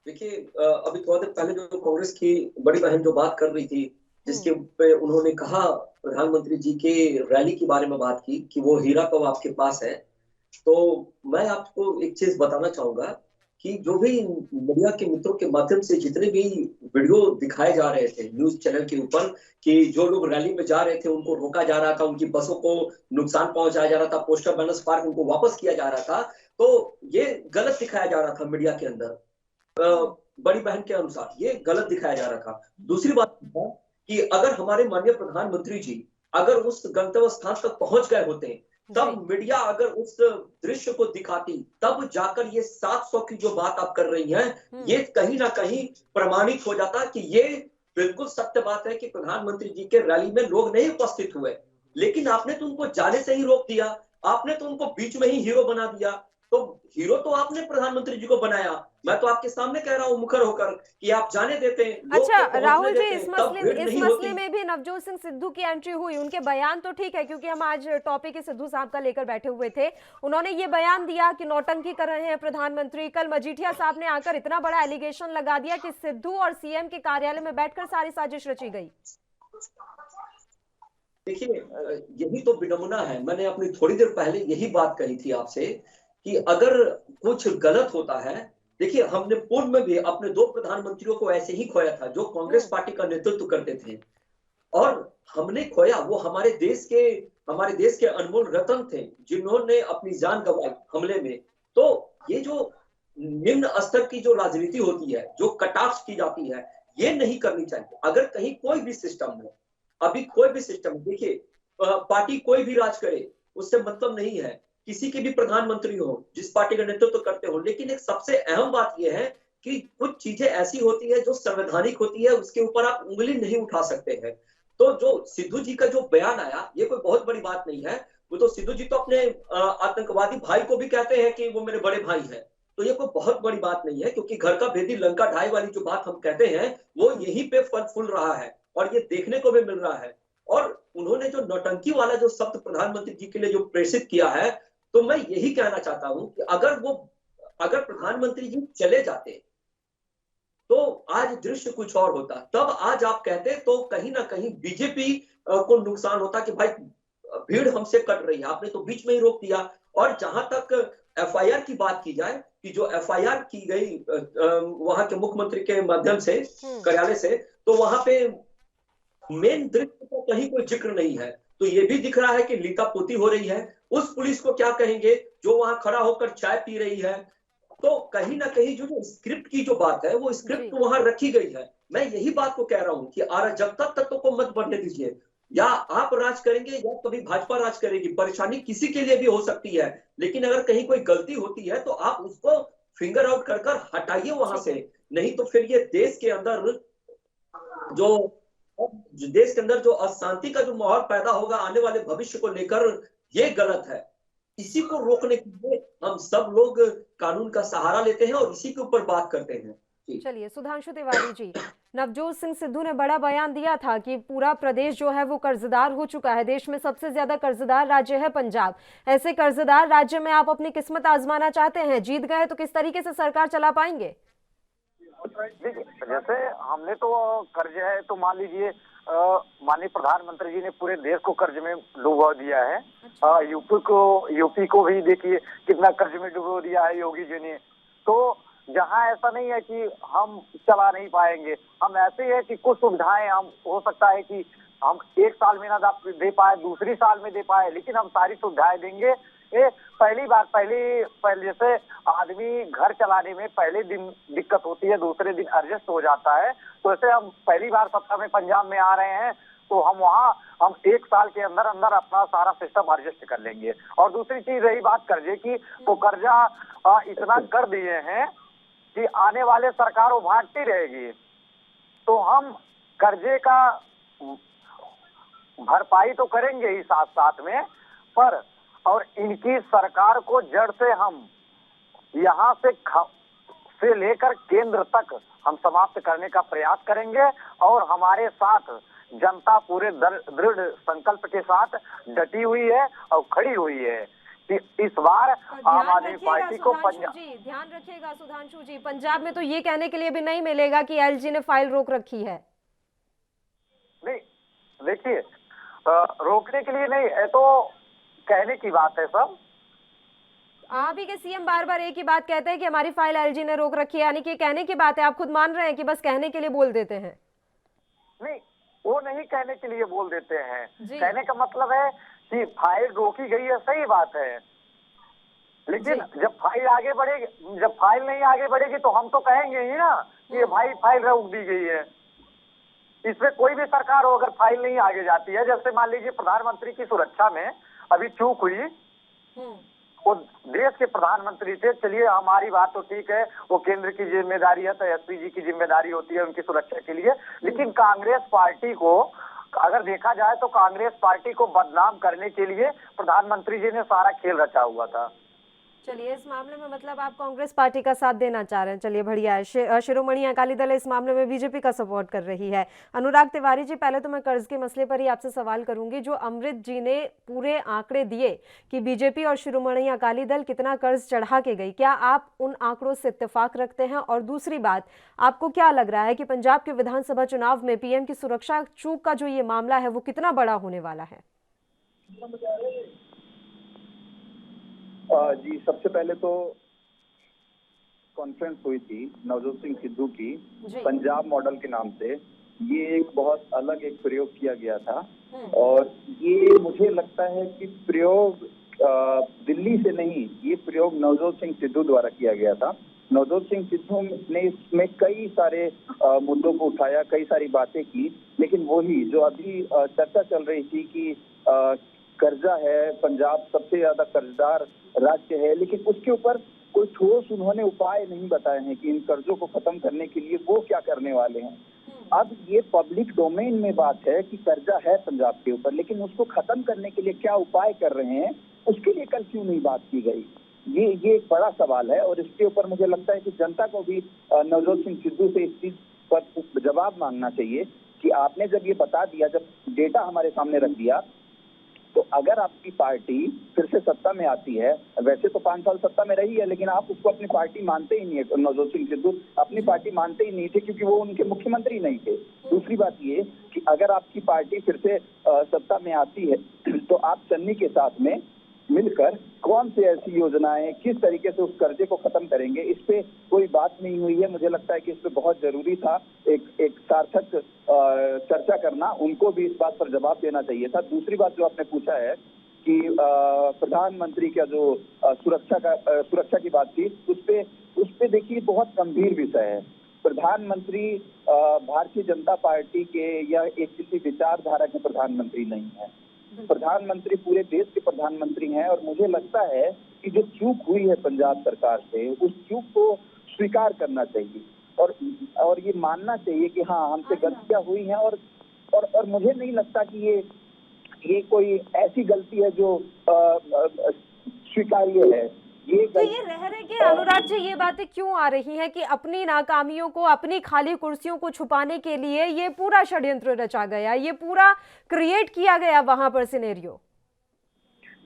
[SPEAKER 4] देखिए, अभी थोड़ा देर पहले जो कांग्रेस की बड़ी बहन जो बात कर रही थी, जिसके पे उन्होंने कहा, प्रधानमंत्री जी के रैली के बारे में बात की कि वो हीरा कब आपके पास है, तो मैं आपको एक चीज बताना चाहूंगा कि जो भी मीडिया के मित्रों के माध्यम से जितने भी वीडियो दिखाए जा रहे थे न्यूज चैनल के ऊपर कि जो लोग रैली में जा रहे थे उनको रोका जा रहा था, उनकी बसों को नुकसान पहुंचाया जा रहा था, पोस्टर बैनर्स फाड़ उनको वापस किया जा रहा था, तो ये गलत दिखाया जा रहा था मीडिया के अंदर। बड़ी बहन के अनुसार ये गलत दिखाया जा रहा था। दूसरी बात कि अगर हमारे माननीय प्रधानमंत्री जी अगर उस गंतव्य स्थान तक पहुंच गए होते, तब मीडिया अगर उस दृश्य को दिखाती, तब जाकर ये 700 की जो बात आप कर रही हैं, ये कहीं ना कहीं प्रमाणित हो जाता कि ये बिल्कुल सत्य बात है कि प्रधानमंत्री जी के रैली में लोग नहीं उपस्थित हुए, लेकिन आपने तो उनको जाने से ही रोक दिया, आपने तो उनको बीच में ही हीरो बना दिया। तो हीरो तो आपने प्रधानमंत्री जी को बनाया, मैं तो आपके सामने कह रहा हूं मुखर होकर कि आप जाने देते हैं।
[SPEAKER 1] अच्छा राहुल जी, इस मसले में भी नवजोत सिंह सिद्धू की एंट्री हुई। उनके बयान तो ठीक है, क्योंकि हम आज टॉपिक ही सिद्धू साहब का लेकर बैठे हुए थे। उन्होंने ये बयान दिया कि नौटंकी कर रहे हैं प्रधानमंत्री। कल मजीठिया साहब ने आकर इतना बड़ा एलिगेशन लगा दिया कि सिद्धू और सीएम के कार्यालय में बैठकर सारी साजिश रची गई।
[SPEAKER 4] देखिए, यही तो विडंबना है। मैंने अपनी थोड़ी देर पहले यही बात कही थी आपसे कि अगर कुछ गलत होता है, देखिए हमने पूर्व में भी अपने 2 प्रधानमंत्रियों को ऐसे ही खोया था जो कांग्रेस पार्टी का नेतृत्व करते थे, और हमने खोया, वो हमारे देश के अनमोल रत्न थे जिन्होंने अपनी जान गंवाई हमले में। तो ये जो निम्न स्तर की जो राजनीति होती है, जो कटाक्ष की जाती है, ये नहीं करनी चाहिए। अगर कहीं कोई भी सिस्टम में, अभी कोई भी सिस्टम, देखिए पार्टी कोई भी राज करे उससे मतलब नहीं है, किसी के भी प्रधानमंत्री हो, जिस पार्टी का नेतृत्व करते हो, लेकिन एक सबसे अहम बात यह है कि कुछ चीजें ऐसी होती है जो संवैधानिक होती है, उसके ऊपर आप उंगली नहीं उठा सकते हैं। तो जो सिद्धू जी का जो बयान आया, ये कोई बहुत बड़ी बात नहीं है। वो तो सिद्धू जी तो अपने आतंकवादी भाई को भी कहते हैं कि वो मेरे बड़े भाई हैं, तो ये कोई बहुत बड़ी बात नहीं है, क्योंकि घर का भेदी लंका ढाई वाली जो बात हम कहते हैं, वो यहीं पे फल फूल रहा है और ये देखने को भी मिल रहा है। और उन्होंने जो नौटंकी वाला जो शब्द प्रधानमंत्री जी के लिए जो प्रेषित किया है, तो मैं यही कहना चाहता हूं कि अगर प्रधानमंत्री जी चले जाते तो आज दृश्य कुछ और होता। तब आज आप कहते तो कहीं ना कहीं बीजेपी को नुकसान होता कि भाई भीड़ हमसे कट रही है, आपने तो बीच में ही रोक दिया। और जहां तक एफआईआर की बात की जाए कि जो एफआईआर की गई वहां के मुख्यमंत्री के माध्यम से, कार्यालय से, तो वहां पे मेन दृश्य का कहीं कोई जिक्र नहीं है। तो ये भी दिख रहा है कि लीकापोती हो रही है। उस पुलिस को क्या कहेंगे जो वहां खड़ा होकर चाय पी रही है। तो कहीं ना कहीं जो स्क्रिप्ट की जो बात है, वो स्क्रिप्ट वहां रखी गई है। मैं यही बात को कह रहा हूं कि अराजकता तत्व को मत बढ़ने दीजिए। या आप राज करेंगे या कभी भाजपा राज करेगी, परेशानी किसी के लिए भी हो सकती है, लेकिन अगर कहीं कोई गलती होती है तो आप उसको फिंगर आउट कर हटाइए वहां से। नहीं तो फिर ये देश के अंदर जो अशांति का जो माहौल पैदा होगा आने वाले भविष्य को लेकर, ये गलत है। इसी को रोकने के लिए हम सब लोग कानून का सहारा लेते हैं और इसी के ऊपर बात करते हैं।
[SPEAKER 1] चलिए सुधांशु तिवारी जी, नवजोत सिंह सिद्धू ने बड़ा बयान दिया था कि पूरा प्रदेश जो है वो कर्जदार हो चुका है, देश में सबसे ज्यादा कर्जदार राज्य है पंजाब। ऐसे कर्जदार राज्य में आप अपनी किस्मत आजमाना चाहते हैं, जीत गए तो किस तरीके से सरकार चला पाएंगे?
[SPEAKER 5] देखिए, जैसे हमने तो कर्ज है तो मान लीजिए माननीय प्रधानमंत्री जी ने पूरे देश को कर्ज में डुबो दिया है। यूपी को भी देखिए कितना कर्ज में डुबो दिया है योगी जी ने। तो जहां ऐसा नहीं है कि हम चला नहीं पाएंगे, हम ऐसे है कि कुछ सुविधाएं हम हो सकता है कि हम एक साल में ना दे पाए, दूसरी साल में दे पाए, लेकिन हम सारी सुविधाएं देंगे। ये पहले जैसे आदमी घर चलाने में पहले दिन दिक्कत होती है, दूसरे दिन एडजस्ट हो जाता है। तो ऐसे हम पहली बार सत्ता में पंजाब में आ रहे हैं तो हम एक साल के अंदर अंदर अपना सारा सिस्टम एडजस्ट कर लेंगे। और दूसरी चीज रही बात कर्जे की, तो कर्जा इतना कर दिए हैं कि आने वाले सरकार वो भागती रहेगी। तो हम कर्जे का भरपाई तो करेंगे ही साथ साथ में, पर और इनकी सरकार को जड़ से हम यहाँ से लेकर केंद्र तक हम समाप्त करने का प्रयास करेंगे। और हमारे साथ जनता पूरे दृढ़ संकल्प के साथ डटी हुई है और खड़ी हुई है कि इस बार आम आदमी पार्टी को
[SPEAKER 1] ध्यान रखिएगा सुधांशु जी, पंजाब में तो ये कहने के लिए भी नहीं मिलेगा कि एलजी ने फाइल रोक रखी है।
[SPEAKER 5] नहीं, देखिए रोकने के लिए नहीं, ये तो कहने की बात है सब।
[SPEAKER 1] आप ही के सीएम बार बार एक ही बात कहते हैं कि हमारी फाइल एलजी ने रोक रखी है, यानी कि कहने की बात है। आप खुद मान रहे हैं कि बस कहने के लिए बोल देते हैं?
[SPEAKER 5] नहीं, वो नहीं कहने के लिए बोल देते हैं। कहने का मतलब है कि फाइल रोकी गई है, सही बात है, लेकिन जब फाइल नहीं आगे बढ़ेगी तो हम तो कहेंगे ही ना कि भाई फाइल रोक दी गई है। इसमें कोई भी सरकार हो, अगर फाइल नहीं आगे जाती है, जैसे मान लीजिए प्रधानमंत्री की सुरक्षा में अभी चूक हुई, वो देश के प्रधानमंत्री थे, चलिए हमारी बात तो ठीक है, वो केंद्र की जिम्मेदारी है तो एसपी जी की जिम्मेदारी होती है उनकी सुरक्षा के लिए। लेकिन कांग्रेस पार्टी को अगर देखा जाए तो कांग्रेस पार्टी को बदनाम करने के लिए प्रधानमंत्री जी ने सारा खेल रचा हुआ था।
[SPEAKER 1] चलिए, इस मामले में मतलब आप कांग्रेस पार्टी का साथ देना चाह रहे हैं। चलिए, बढ़िया है। शिरोमणि अकाली दल इस मामले में बीजेपी का सपोर्ट कर रही है। अनुराग तिवारी जी, पहले तो मैं कर्ज के मसले पर ही आपसे सवाल करूंगी। जो अमृत जी ने पूरे आंकड़े दिए कि बीजेपी और शिरोमणि अकाली दल कितना कर्ज चढ़ा के गई, क्या आप उन आंकड़ों से इत्तेफाक रखते हैं? और दूसरी बात, आपको क्या लग रहा है कि पंजाब के विधानसभा चुनाव में पीएम की सुरक्षा चूक का जो ये मामला है वो कितना बड़ा होने वाला है?
[SPEAKER 6] जी, सबसे पहले तो कॉन्फ्रेंस हुई थी नवजोत सिंह सिद्धू की पंजाब मॉडल के नाम से। ये एक बहुत अलग एक प्रयोग किया गया था और ये मुझे लगता है कि प्रयोग दिल्ली से नहीं, ये प्रयोग नवजोत सिंह सिद्धू द्वारा किया गया था। नवजोत सिंह सिद्धू ने इसमें कई सारे मुद्दों को उठाया, कई सारी बातें की, लेकिन वही जो अभी चर्चा चल रही थी कि कर्जा है, पंजाब सबसे ज्यादा कर्जदार राज्य है, लेकिन उसके ऊपर कोई ठोस उन्होंने उपाय नहीं बताए हैं कि इन कर्जों को खत्म करने के लिए वो क्या करने वाले हैं। अब ये पब्लिक डोमेन में बात है कि कर्जा है पंजाब के ऊपर, लेकिन उसको खत्म करने के लिए क्या उपाय कर रहे हैं, उसके लिए कल क्यों नहीं बात की गई? ये एक बड़ा सवाल है और इसके ऊपर मुझे लगता है कि जनता को भी नवजोत सिंह सिद्धू से इस चीज पर जवाब मांगना चाहिए कि आपने जब ये बता दिया, जब डेटा हमारे सामने रख दिया, तो अगर आपकी पार्टी फिर से सत्ता में आती है, वैसे तो 5 साल सत्ता में रही है, लेकिन आप उसको अपनी पार्टी मानते ही नहीं है। नवजोत सिंह सिद्धू अपनी पार्टी मानते ही नहीं थे क्योंकि वो उनके मुख्यमंत्री नहीं थे। दूसरी बात ये कि अगर आपकी पार्टी फिर से सत्ता में आती है तो आप चन्नी के साथ में मिलकर कौन सी ऐसी योजनाएं, किस तरीके से उस कर्जे को खत्म करेंगे, इस पे कोई बात नहीं हुई है। मुझे लगता है कि इस पे बहुत जरूरी था एक सार्थक चर्चा करना, उनको भी इस बात पर जवाब देना चाहिए था। दूसरी बात जो आपने पूछा है कि प्रधानमंत्री का जो सुरक्षा की बात थी, उस पे देखिए बहुत गंभीर विषय है। प्रधानमंत्री भारतीय जनता पार्टी के या एक किसी विचारधारा के प्रधानमंत्री नहीं है, प्रधानमंत्री पूरे देश के प्रधानमंत्री हैं। और मुझे लगता है कि जो चूक हुई है पंजाब सरकार से, उस चूक को स्वीकार करना चाहिए और ये मानना चाहिए कि हाँ, हमसे गलतियां हुई हैं और मुझे नहीं लगता कि ये कोई ऐसी गलती है जो स्वीकार्य है।
[SPEAKER 1] तो ये रह रहे कि अनुराग जी, ये बातें क्यों आ रही हैं कि अपनी नाकामियों को, अपनी खाली कुर्सियों को छुपाने के लिए ये पूरा षड्यंत्र रचा गया, ये पूरा क्रिएट किया गया वहां पर सिनेरियो?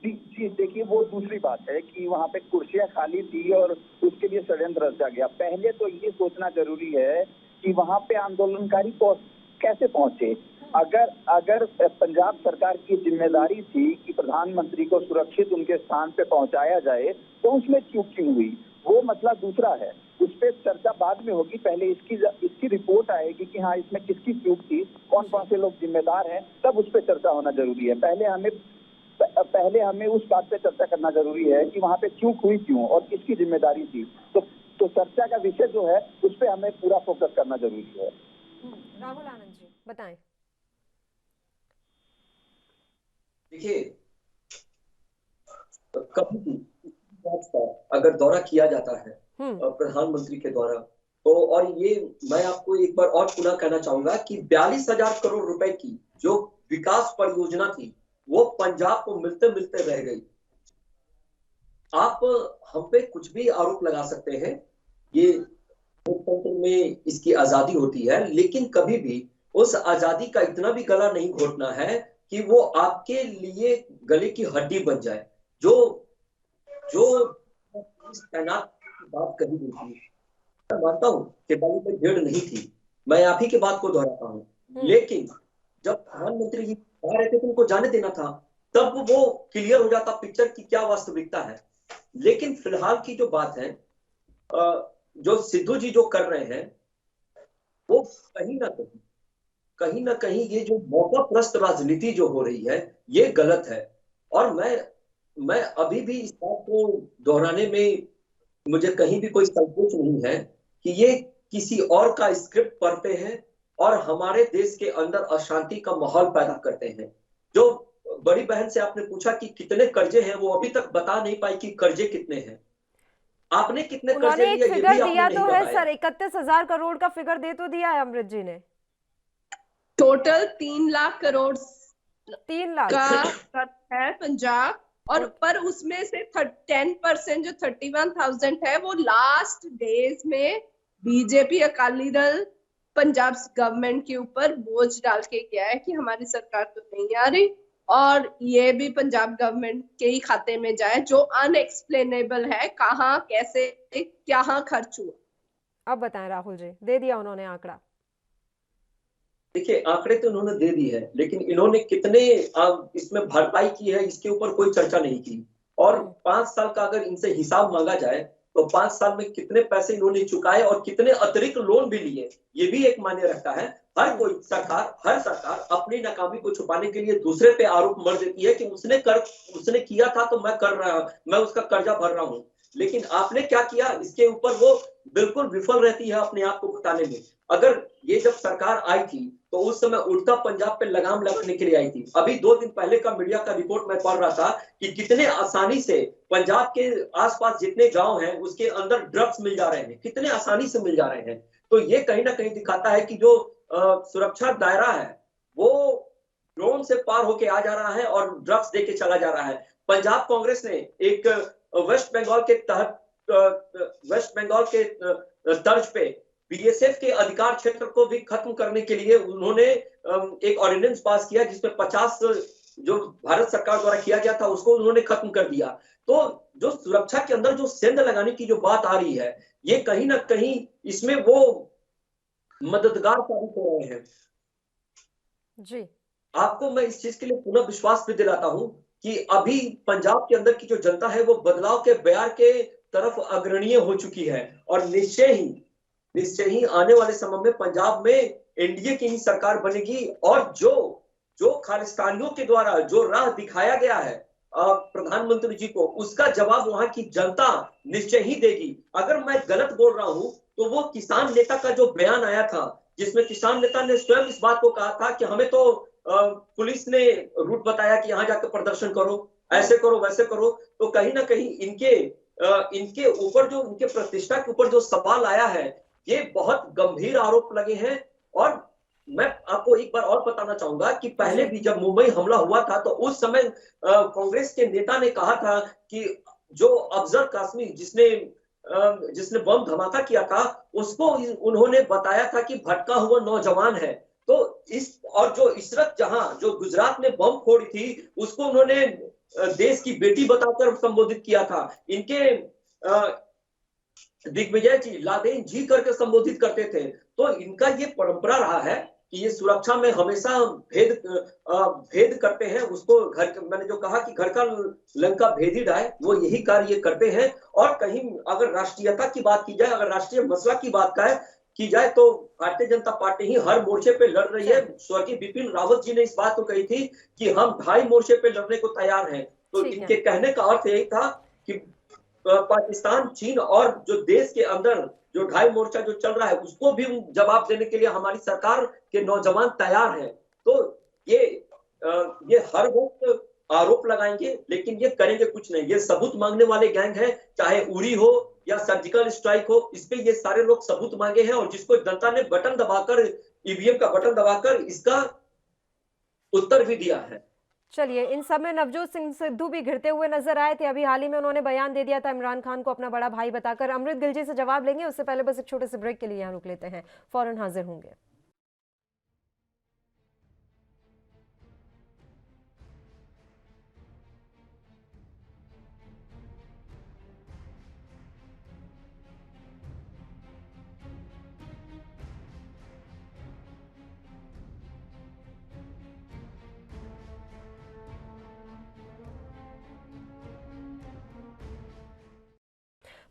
[SPEAKER 6] जी देखिए, वो दूसरी बात है कि वहाँ पे कुर्सियां खाली थी और उसके लिए षड्यंत्र रचा गया। पहले तो ये सोचना जरूरी है कि वहाँ पे आंदोलनकारी कैसे पहुंचे। अगर पंजाब सरकार की जिम्मेदारी थी कि प्रधानमंत्री को सुरक्षित उनके स्थान पे पहुंचाया जाए, तो उसमें चूक क्यों हुई, वो मसला दूसरा है। उस पर चर्चा बाद में होगी, पहले इसकी रिपोर्ट आएगी कि हाँ इसमें किसकी चूक थी, कौन कौन से लोग जिम्मेदार हैं, तब उस पर चर्चा होना जरूरी है। पहले हमें उस बात पे चर्चा करना जरूरी है कि वहाँ पे चूक हुई क्यों और किसकी जिम्मेदारी थी। तो चर्चा का विषय जो है उस पे हमें पूरा फोकस करना जरूरी है।
[SPEAKER 1] राहुल आनंद जी बताएं।
[SPEAKER 4] देखिए, कभी भी अगर दौरा किया जाता है प्रधानमंत्री के द्वारा, तो और ये मैं आपको एक बार और पुनः कहना चाहूंगा कि 42,000 करोड़ रुपए की जो विकास परियोजना थी वो पंजाब को मिलते मिलते रह गई। आप हम पे कुछ भी आरोप लगा सकते हैं, ये लोकतंत्र में इसकी आजादी होती है, लेकिन कभी भी उस आजादी का इतना भी गला नहीं घोटना है कि वो आपके लिए गले की हड्डी बन जाए। जो तैनात की बात कही गई थी, मैं मानता हूँ कि बाली में भीड़ नहीं थी, मैं आप ही की बात को दोहराता हूँ, लेकिन जब प्रधानमंत्री जी आ रहे थे तो उनको जाने देना था, तब वो क्लियर हो जाता पिक्चर की क्या वास्तविकता है। लेकिन फिलहाल की जो बात है, जो सिद्धू जी जो कर रहे हैं, वो कहीं ना कहीं ये जो मौका प्रस्त राजनीति जो हो रही है ये गलत है। और मैं अभी भी इस बात को दोहराने में मुझे कहीं भी कोई संकोच नहीं है कि ये किसी और का स्क्रिप्ट पढ़ते हैं और हमारे देश के अंदर अशांति का माहौल पैदा करते हैं। जो बड़ी बहन से आपने पूछा कि कितने कर्जे हैं, वो अभी तक बता नहीं पाई कि कर्जे कितने हैं। आपने कितने कर्जे लिए,
[SPEAKER 1] फिगर दिया तो है सर, 31,000 करोड़ का फिगर दे तो दिया है अमृत जी ने।
[SPEAKER 3] टोटल 3 लाख करोड़
[SPEAKER 1] 3 लाख
[SPEAKER 3] का है पंजाब, और पर उसमें से 10% जो 31,000 है वो लास्ट डेज में बीजेपी अकाली दल पंजाब गवर्नमेंट के ऊपर बोझ डाल के गया है कि हमारी सरकार तो नहीं आ रही, और ये भी पंजाब गवर्नमेंट के ही खाते में जाए, जो अनएक्सप्लेनेबल है, कहाँ कैसे क्या खर्च हुआ।
[SPEAKER 1] अब बताएं राहुल जी, दे दिया उन्होंने आंकड़ा।
[SPEAKER 4] देखिए, आंकड़े तो उन्होंने दे दी है, लेकिन इन्होंने कितने इसमें भरपाई की है इसके ऊपर कोई चर्चा नहीं की। और 5 साल का अगर इनसे हिसाब मांगा जाए तो 5 साल में कितने पैसे इन्होंने चुकाए और कितने अतिरिक्त लोन भी लिए, ये भी एक मायने रखता है। हर सरकार अपनी नाकामी को छुपाने के लिए दूसरे पे आरोप मर देती है कि उसने किया था तो मैं उसका कर्जा भर रहा हूँ, लेकिन आपने क्या किया इसके ऊपर वो बिल्कुल विफल रहती है अपने आप को बताने में। अगर ये जब सरकार आई थी तो उस समय उड़ता पंजाब पे लगाम लगाने के लिए आई थी। अभी 2 दिन पहले का मीडिया का रिपोर्ट मैं पढ़ रहा था कि कितने आसानी से पंजाब के आसपास जितने गांव हैं उसके अंदर ड्रग्स मिल जा रहे हैं, कितने आसानी से मिल जा रहे हैं। तो ये कहीं ना कहीं दिखाता है कि जो सुरक्षा दायरा है वो ड्रोन से पार होके आ जा रहा है और ड्रग्स देके चला जा रहा है। पंजाब कांग्रेस ने एक वेस्ट बंगाल के तर्ज पे बीएसएफ के अधिकार क्षेत्र को भी खत्म करने के लिए उन्होंने एक ऑर्डिनेंस पास किया जिसमें 50 जो भारत सरकार द्वारा किया गया था उसको उन्होंने खत्म कर दिया। तो जो सुरक्षा के अंदर जो सेंध लगाने की जो बात आ रही है, ये कहीं ना कहीं इसमें वो मददगार साबित हो रहे हैं
[SPEAKER 1] जी।
[SPEAKER 4] आपको मैं इस चीज के लिए पुनः विश्वास भी दिलाता हूं कि अभी पंजाब के अंदर की जो जनता है वो बदलाव के बयार के तरफ अग्रणीय हो चुकी है, और निश्चय ही आने वाले समय में पंजाब में एनडीए की ही सरकार बनेगी। और जो खालिस्तानियों के द्वारा जो राह दिखाया गया है प्रधानमंत्री जी को, उसका जवाब वहां की जनता निश्चय ही देगी। अगर मैं गलत बोल रहा हूं तो वो किसान नेता का जो बयान आया था जिसमें किसान नेता ने स्वयं इस बात को कहा था कि हमें तो पुलिस ने रूट बताया कि यहाँ जाकर प्रदर्शन करो, ऐसे करो वैसे करो, तो कहीं ना कहीं इनके ऊपर जो उनके प्रतिष्ठा के ऊपर जो सवाल आया है ये बहुत गंभीर आरोप लगे हैं। और मैं आपको एक बार और बताना चाहूंगा कि पहले भी जब मुंबई हमला हुआ था तो उस समय कांग्रेस के नेता ने कहा था कि जो अफजल कासमी जिसने बम धमाका किया था उसको उन्होंने बताया था कि भटका हुआ नौजवान है। तो और जो इशरत जहां जो गुजरात में बम फोड़ी थी, उसको उन्होंने देश की बेटी बताकर संबोधित किया था। इनके दिग्विजय जी लादेन जी करके संबोधित करते थे। तो इनका ये परंपरा रहा है कि ये सुरक्षा में हमेशा भेद करते हैं। उसको मैंने जो कहा कि घर का लंका भेदी डाय, वो यही कार्य ये करते हैं। और कहीं अगर राष्ट्रीयता की बात की जाए, अगर राष्ट्रीय मसला की बात की जाए, तो भारतीय जनता पार्टी ही हर मोर्चे पे लड़ रही है। स्वर्गीय बिपिन रावत जी ने इस बात को कही थी कि हम 2.5 मोर्चे पे लड़ने को तैयार हैं। तो इनके कहने का अर्थ यही था कि पाकिस्तान, चीन और जो देश के अंदर जो 2.5 मोर्चा जो चल रहा है, उसको भी जवाब देने के लिए हमारी सरकार के नौजवान तैयार हैं। तो ये हर वक्त आरोप लगाएंगे, लेकिन ये करेंगे कुछ नहीं। ये सबूत मांगने वाले गैंग है, चाहे उरी हो या सर्जिकल स्ट्राइक हो, इस पे ये सारे लोग सबूत मांगे हैं। और जिसको जनता ने बटन दबाकर, ईवीएम का बटन दबाकर इसका उत्तर भी दिया है।
[SPEAKER 1] चलिए, इन सब में नवजोत सिंह सिद्धू भी घिरते हुए नजर आए थे। अभी हाल ही में उन्होंने बयान दे दिया था इमरान खान को अपना बड़ा भाई बताकर। अमृत गिल जी से जवाब लेंगे, उससे पहले बस एक छोटे से ब्रेक के लिए यहाँ रुक लेते हैं, फौरन हाजिर होंगे।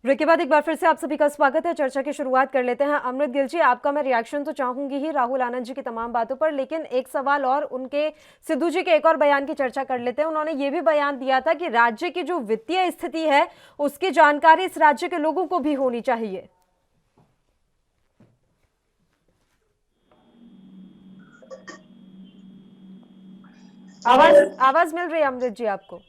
[SPEAKER 1] ब्रेक के बाद एक बार फिर से आप सभी का स्वागत है। चर्चा की शुरुआत कर लेते हैं। अमृत गिल जी, आपका मैं रिएक्शन तो चाहूंगी ही राहुल आनंद जी की तमाम बातों पर, लेकिन एक सवाल और, उनके सिद्धू जी के एक और बयान की चर्चा कर लेते हैं। उन्होंने ये भी बयान दिया था कि राज्य की जो वित्तीय स्थिति है उसकी जानकारी इस राज्य के लोगों को भी होनी चाहिए। आवाज मिल रही है अमृत जी आपको?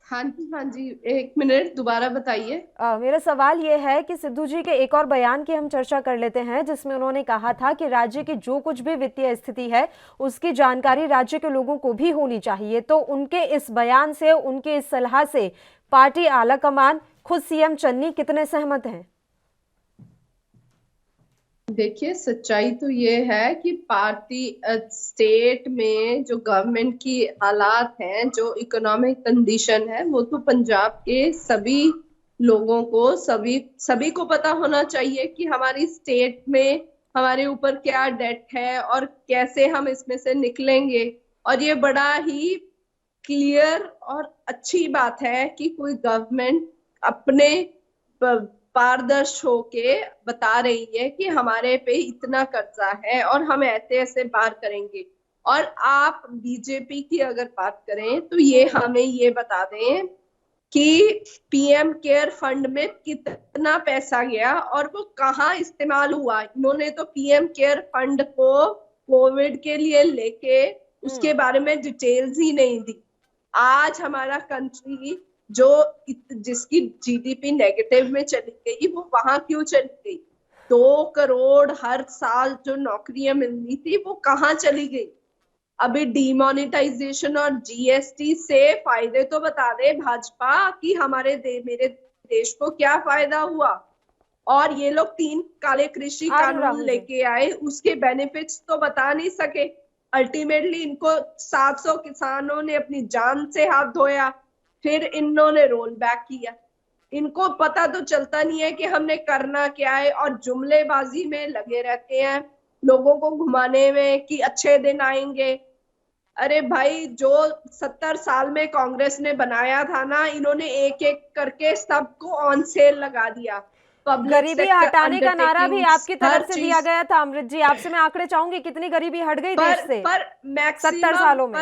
[SPEAKER 3] हाँ जी, एक मिनट दोबारा बताइए।
[SPEAKER 1] मेरा सवाल ये है कि सिद्धू जी के एक और बयान की हम चर्चा कर लेते हैं, जिसमें उन्होंने कहा था कि राज्य की जो कुछ भी वित्तीय स्थिति है उसकी जानकारी राज्य के लोगों को भी होनी चाहिए। तो उनके इस बयान से, उनके इस सलाह से पार्टी आलाकमान, खुद सीएम चन्नी कितने सहमत हैं?
[SPEAKER 3] देखिए, सच्चाई तो ये है कि पार्टी स्टेट में जो गवर्नमेंट की हालात हैं, जो इकोनॉमिक कंडीशन है, वो तो पंजाब के सभी लोगों को, सभी को पता होना चाहिए कि हमारी स्टेट में हमारे ऊपर क्या डेट है और कैसे हम इसमें से निकलेंगे। और ये बड़ा ही क्लियर और अच्छी बात है कि कोई गवर्नमेंट अपने पारदर्शी होके बता रही है कि हमारे पे इतना कर्जा है और हम ऐसे ऐसे बार करेंगे। और आप बीजेपी की अगर बात करें तो ये हमें ये बता दें कि पीएम केयर फंड में कितना पैसा गया और वो कहाँ इस्तेमाल हुआ। इन्होंने तो पीएम केयर फंड को कोविड के लिए लेके उसके बारे में डिटेल्स ही नहीं दी। आज हमारा कंट्री जिसकी जीडीपी नेगेटिव में चली गई, वो वहां क्यों चली गई? 2 करोड़ हर साल जो नौकरियां मिलनी थी वो कहाँ चली गई? अभी डिमोनेटाइजेशन और जीएसटी से फायदे तो बता दे भाजपा कि मेरे देश को क्या फायदा हुआ। और ये लोग 3 काले कृषि कानून लेके आए, उसके बेनिफिट्स तो बता नहीं सके। अल्टीमेटली इनको 700 किसानों ने अपनी जान से हाथ धोया, फिर इन्होंने रोल बैक किया। इनको पता तो चलता नहीं है कि हमने करना क्या है, और जुमलेबाजी में लगे रहते हैं, लोगों को घुमाने में कि अच्छे दिन आएंगे। अरे भाई, जो 70 साल में कांग्रेस ने बनाया था ना, इन्होंने एक एक करके सबको ऑन सेल लगा दिया।
[SPEAKER 1] गरीबी हटाने का नारा भी आपकी तरफ से दिया गया था। अमृत जी, आपसे मैं आंकड़े चाहूंगी, कितनी गरीबी हट गई देश से
[SPEAKER 3] पर
[SPEAKER 1] 70 सालों में?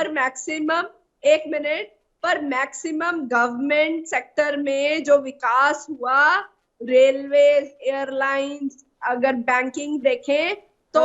[SPEAKER 3] पर मैक्सिमम गवर्नमेंट सेक्टर में जो विकास हुआ, रेलवे, एयरलाइंस, अगर बैंकिंग देखें तो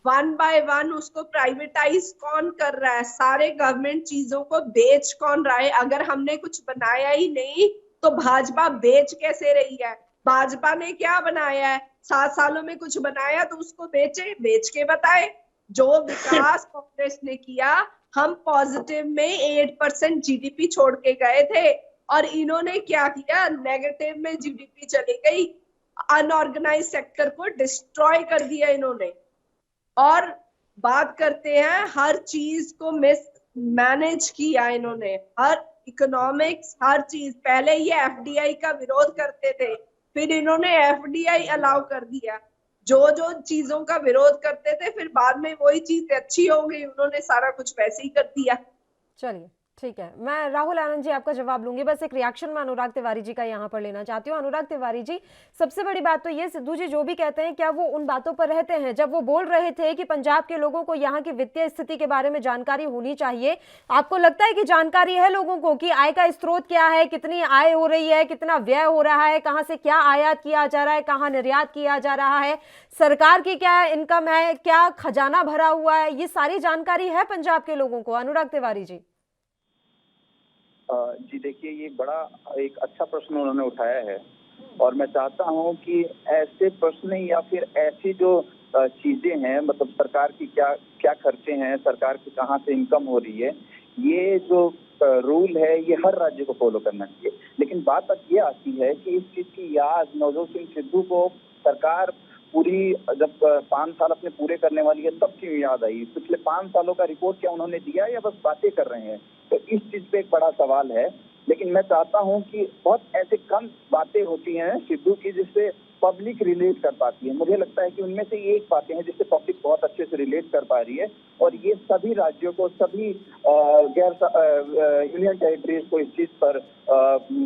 [SPEAKER 3] 1 by 1 उसको प्राइवेटाइज कौन कर रहा है? सारे गवर्नमेंट चीजों को बेच कौन रहा है? अगर हमने कुछ बनाया ही नहीं तो भाजपा बेच कैसे रही है? भाजपा ने क्या बनाया है? 7 सालों में कुछ बनाया तो उसको बेच के बताए। जो विकास कांग्रेस ने किया, हम पॉजिटिव में 8% जीडीपी छोड़ के गए थे, और इन्होंने क्या किया? नेगेटिव में जीडीपी चली गई। अनऑर्गेनाइज सेक्टर को डिस्ट्रॉय कर दिया इन्होंने। और बात करते हैं, हर चीज को मैनेज किया इन्होंने, हर इकोनॉमिक्स, हर चीज। पहले ये एफडीआई का विरोध करते थे, फिर इन्होंने एफडीआई अलाउ कर दिया। जो जो चीजों का विरोध करते थे, फिर बाद में वही चीज अच्छी हो गई, उन्होंने सारा कुछ वैसे ही कर दिया।
[SPEAKER 1] चलिए ठीक है, मैं राहुल आनंद जी आपका जवाब लूंगी। बस एक रिएक्शन मैं अनुराग तिवारी जी का यहाँ पर लेना चाहती हूँ। अनुराग तिवारी जी, सबसे बड़ी बात तो ये, सिद्धू जी जो भी कहते हैं, क्या वो उन बातों पर रहते हैं? जब वो बोल रहे थे कि पंजाब के लोगों को यहाँ की वित्तीय स्थिति के बारे में जानकारी होनी चाहिए, आपको लगता है कि जानकारी है लोगों को कि आय का स्रोत क्या है, कितनी आय हो रही है, कितना व्यय हो रहा है, कहाँ से क्या आयात किया जा रहा है, कहाँ निर्यात किया जा रहा है, सरकार की क्या इनकम है, क्या खजाना भरा हुआ है, ये सारी जानकारी है पंजाब के लोगों को? अनुराग तिवारी जी।
[SPEAKER 6] जी देखिए, ये बड़ा एक अच्छा प्रश्न उन्होंने उठाया है और मैं चाहता हूं कि ऐसे प्रश्न या फिर ऐसी जो चीजें हैं, मतलब सरकार की क्या क्या खर्चे हैं, सरकार की कहाँ से इनकम हो रही है, ये जो रूल है ये हर राज्य को फॉलो करना चाहिए। लेकिन बात अब ये आती है कि इस चीज की याद नवजोत सिंह सिद्धू को सरकार पूरी जब 5 साल अपने पूरे करने वाली है तब क्यों याद आई? पिछले 5 सालों का रिपोर्ट क्या उन्होंने दिया या बस बातें कर रहे हैं? तो इस चीज पे एक बड़ा सवाल है। लेकिन मैं चाहता हूं कि बहुत ऐसे कम बातें होती हैं सिद्धू की जिससे पब्लिक रिलेट कर पाती है। मुझे लगता है कि उनमें से ये एक बातें हैं जिससे पब्लिक बहुत अच्छे से रिलेट कर पा रही है और ये सभी राज्यों को, सभी यूनियन टेरिटरीज को इस चीज पर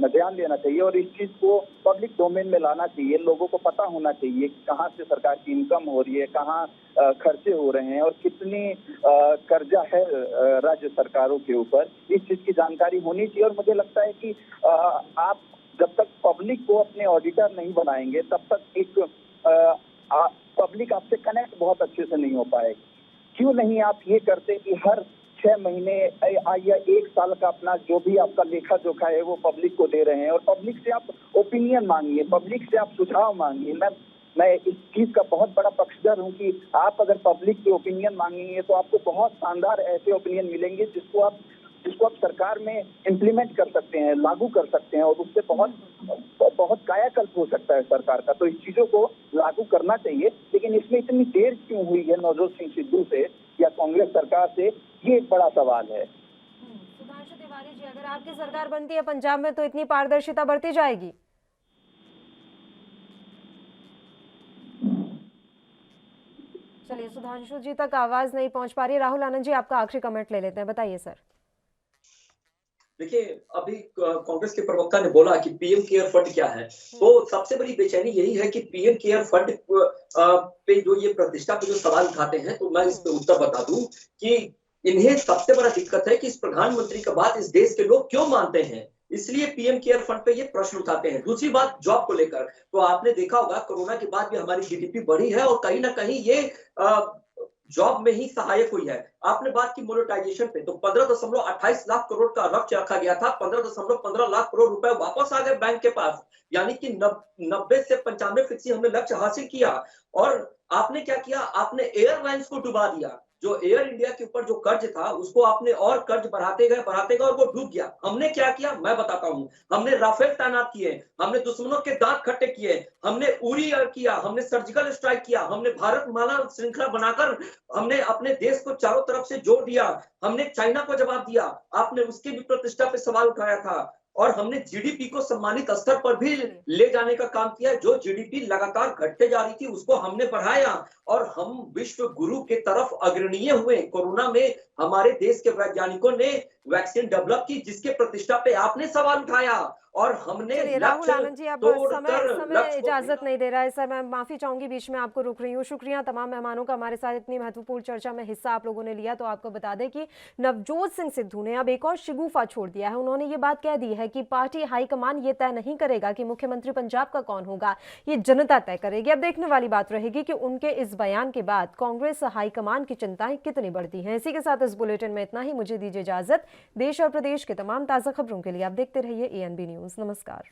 [SPEAKER 6] ध्यान देना चाहिए और इस चीज को पब्लिक डोमेन में लाना चाहिए। लोगों को पता होना चाहिए कि कहाँ से सरकार की इनकम हो रही है, कहाँ खर्चे हो रहे हैं और कितनी कर्जा है राज्य सरकारों के ऊपर। इस चीज की जानकारी होनी चाहिए और मुझे लगता है कि आप जब तक पब्लिक को अपने ऑडिटर नहीं बनाएंगे तब तक एक पब्लिक आपसे कनेक्ट बहुत अच्छे से नहीं हो पाएगी। क्यों नहीं आप ये करते कि हर 6 महीने या 1 साल का अपना जो भी आपका लेखा जोखा है वो पब्लिक को दे रहे हैं और पब्लिक से आप ओपिनियन मांगिए, पब्लिक से आप सुझाव मांगिए। मैं इस चीज का बहुत बड़ा पक्षधर हूँ कि आप अगर पब्लिक से ओपिनियन मांगेंगे तो आपको बहुत शानदार ऐसे ओपिनियन मिलेंगे जिसको आप सरकार में इम्प्लीमेंट कर सकते हैं, लागू कर सकते हैं और उससे बहुत कायाकल्प हो सकता है सरकार का। तो इस चीजों को लागू करना चाहिए। लेकिन इसमें इतनी देर क्यों हुई है नवजोत सिंह सिद्धू से या कांग्रेस सरकार से, ये एक बड़ा सवाल है।
[SPEAKER 1] सुधांशु तिवारी जी, अगर आपकी सरकार बनती है पंजाब में तो इतनी पारदर्शिता बढ़ती जाएगी? चलिए, सुधांशु जी तक आवाज नहीं पहुंच पा रही। राहुल आनंद जी, आपका आखिरी कमेंट ले लेते हैं, बताइए सर।
[SPEAKER 4] देखिए, अभी कांग्रेस के प्रवक्ता ने बोला कि पीएम केयर फंड क्या है, तो सबसे बड़ी बेचैनी यही है कि पीएम केयर फंड पे जो ये प्रतिष्ठा पे जो सवाल उठाते हैं, तो मैं इस पे उत्तर बता दूं कि इन्हें सबसे बड़ा दिक्कत है कि इस प्रधानमंत्री का बात इस देश के लोग क्यों मानते हैं, इसलिए पीएम केयर फंड पे ये प्रश्न उठाते हैं। दूसरी बात, जॉब को लेकर, तो आपने देखा होगा कोरोना के बाद भी हमारी जीडीपी बढ़ी है और कहीं ना कहीं ये जॉब में ही सहायक हुई है। आपने बात की मोनेटाइजेशन पे, तो 15.28 लाख करोड़ का लक्ष्य रखा गया था, 15.15 लाख करोड़ रुपए वापस आ गए बैंक के पास, यानी कि 90 से 95% हमने लक्ष्य हासिल किया। और आपने क्या किया, आपने एयरलाइंस को डुबा दिया। जो एयर इंडिया के ऊपर जो कर्ज था उसको आपने और कर्ज बढ़ाते गए और वो डूब गया। हमने क्या किया मैं बताता हूं, हमने राफेल तैनात किए, हमने दुश्मनों के दांत खट्टे किए, हमने उरी किया, हमने सर्जिकल स्ट्राइक किया, हमने भारत माला श्रृंखला बनाकर हमने अपने देश को चारों तरफ से जोड़ दिया, हमने चाइना को जवाब दिया, आपने उसकी भी प्रतिष्ठा पे सवाल उठाया था और हमने जीडीपी को सम्मानित स्तर पर भी ले जाने का काम किया। जो जीडीपी लगातार घटते जा रही थी उसको हमने बढ़ाया और हम विश्व गुरु के तरफ अग्रणीय हुए। कोरोना में हमारे देश के वैज्ञानिकों ने वैक्सीन डेवलप की जिसके प्रतिष्ठा पे आपने सवाल उठाया और हमने
[SPEAKER 1] राहुल आनंद जी, अब समय इजाजत नहीं दे रहा है सर, मैं माफी चाहूंगी बीच में आपको रुक रही हूँ। शुक्रिया तमाम मेहमानों का हमारे साथ इतनी महत्वपूर्ण चर्चा में हिस्सा आप लोगों ने लिया। तो आपको बता दें कि नवजोत सिंह सिद्धू ने अब एक और शिगुफा छोड़ दिया है। उन्होंने ये बात कह दी है कि पार्टी हाईकमान ये तय नहीं करेगा कि मुख्यमंत्री पंजाब का कौन होगा, ये जनता तय करेगी। अब देखने वाली बात रहेगी कि उनके इस बयान के बाद कांग्रेस हाईकमान की चिंताएं कितनी बढ़ती हैं। इसी के साथ इस बुलेटिन में इतना ही, मुझे दीजिए इजाजत। देश और प्रदेश के तमाम ताजा खबरों के लिए आप देखते रहिए ANB न्यूज। नमस्कार।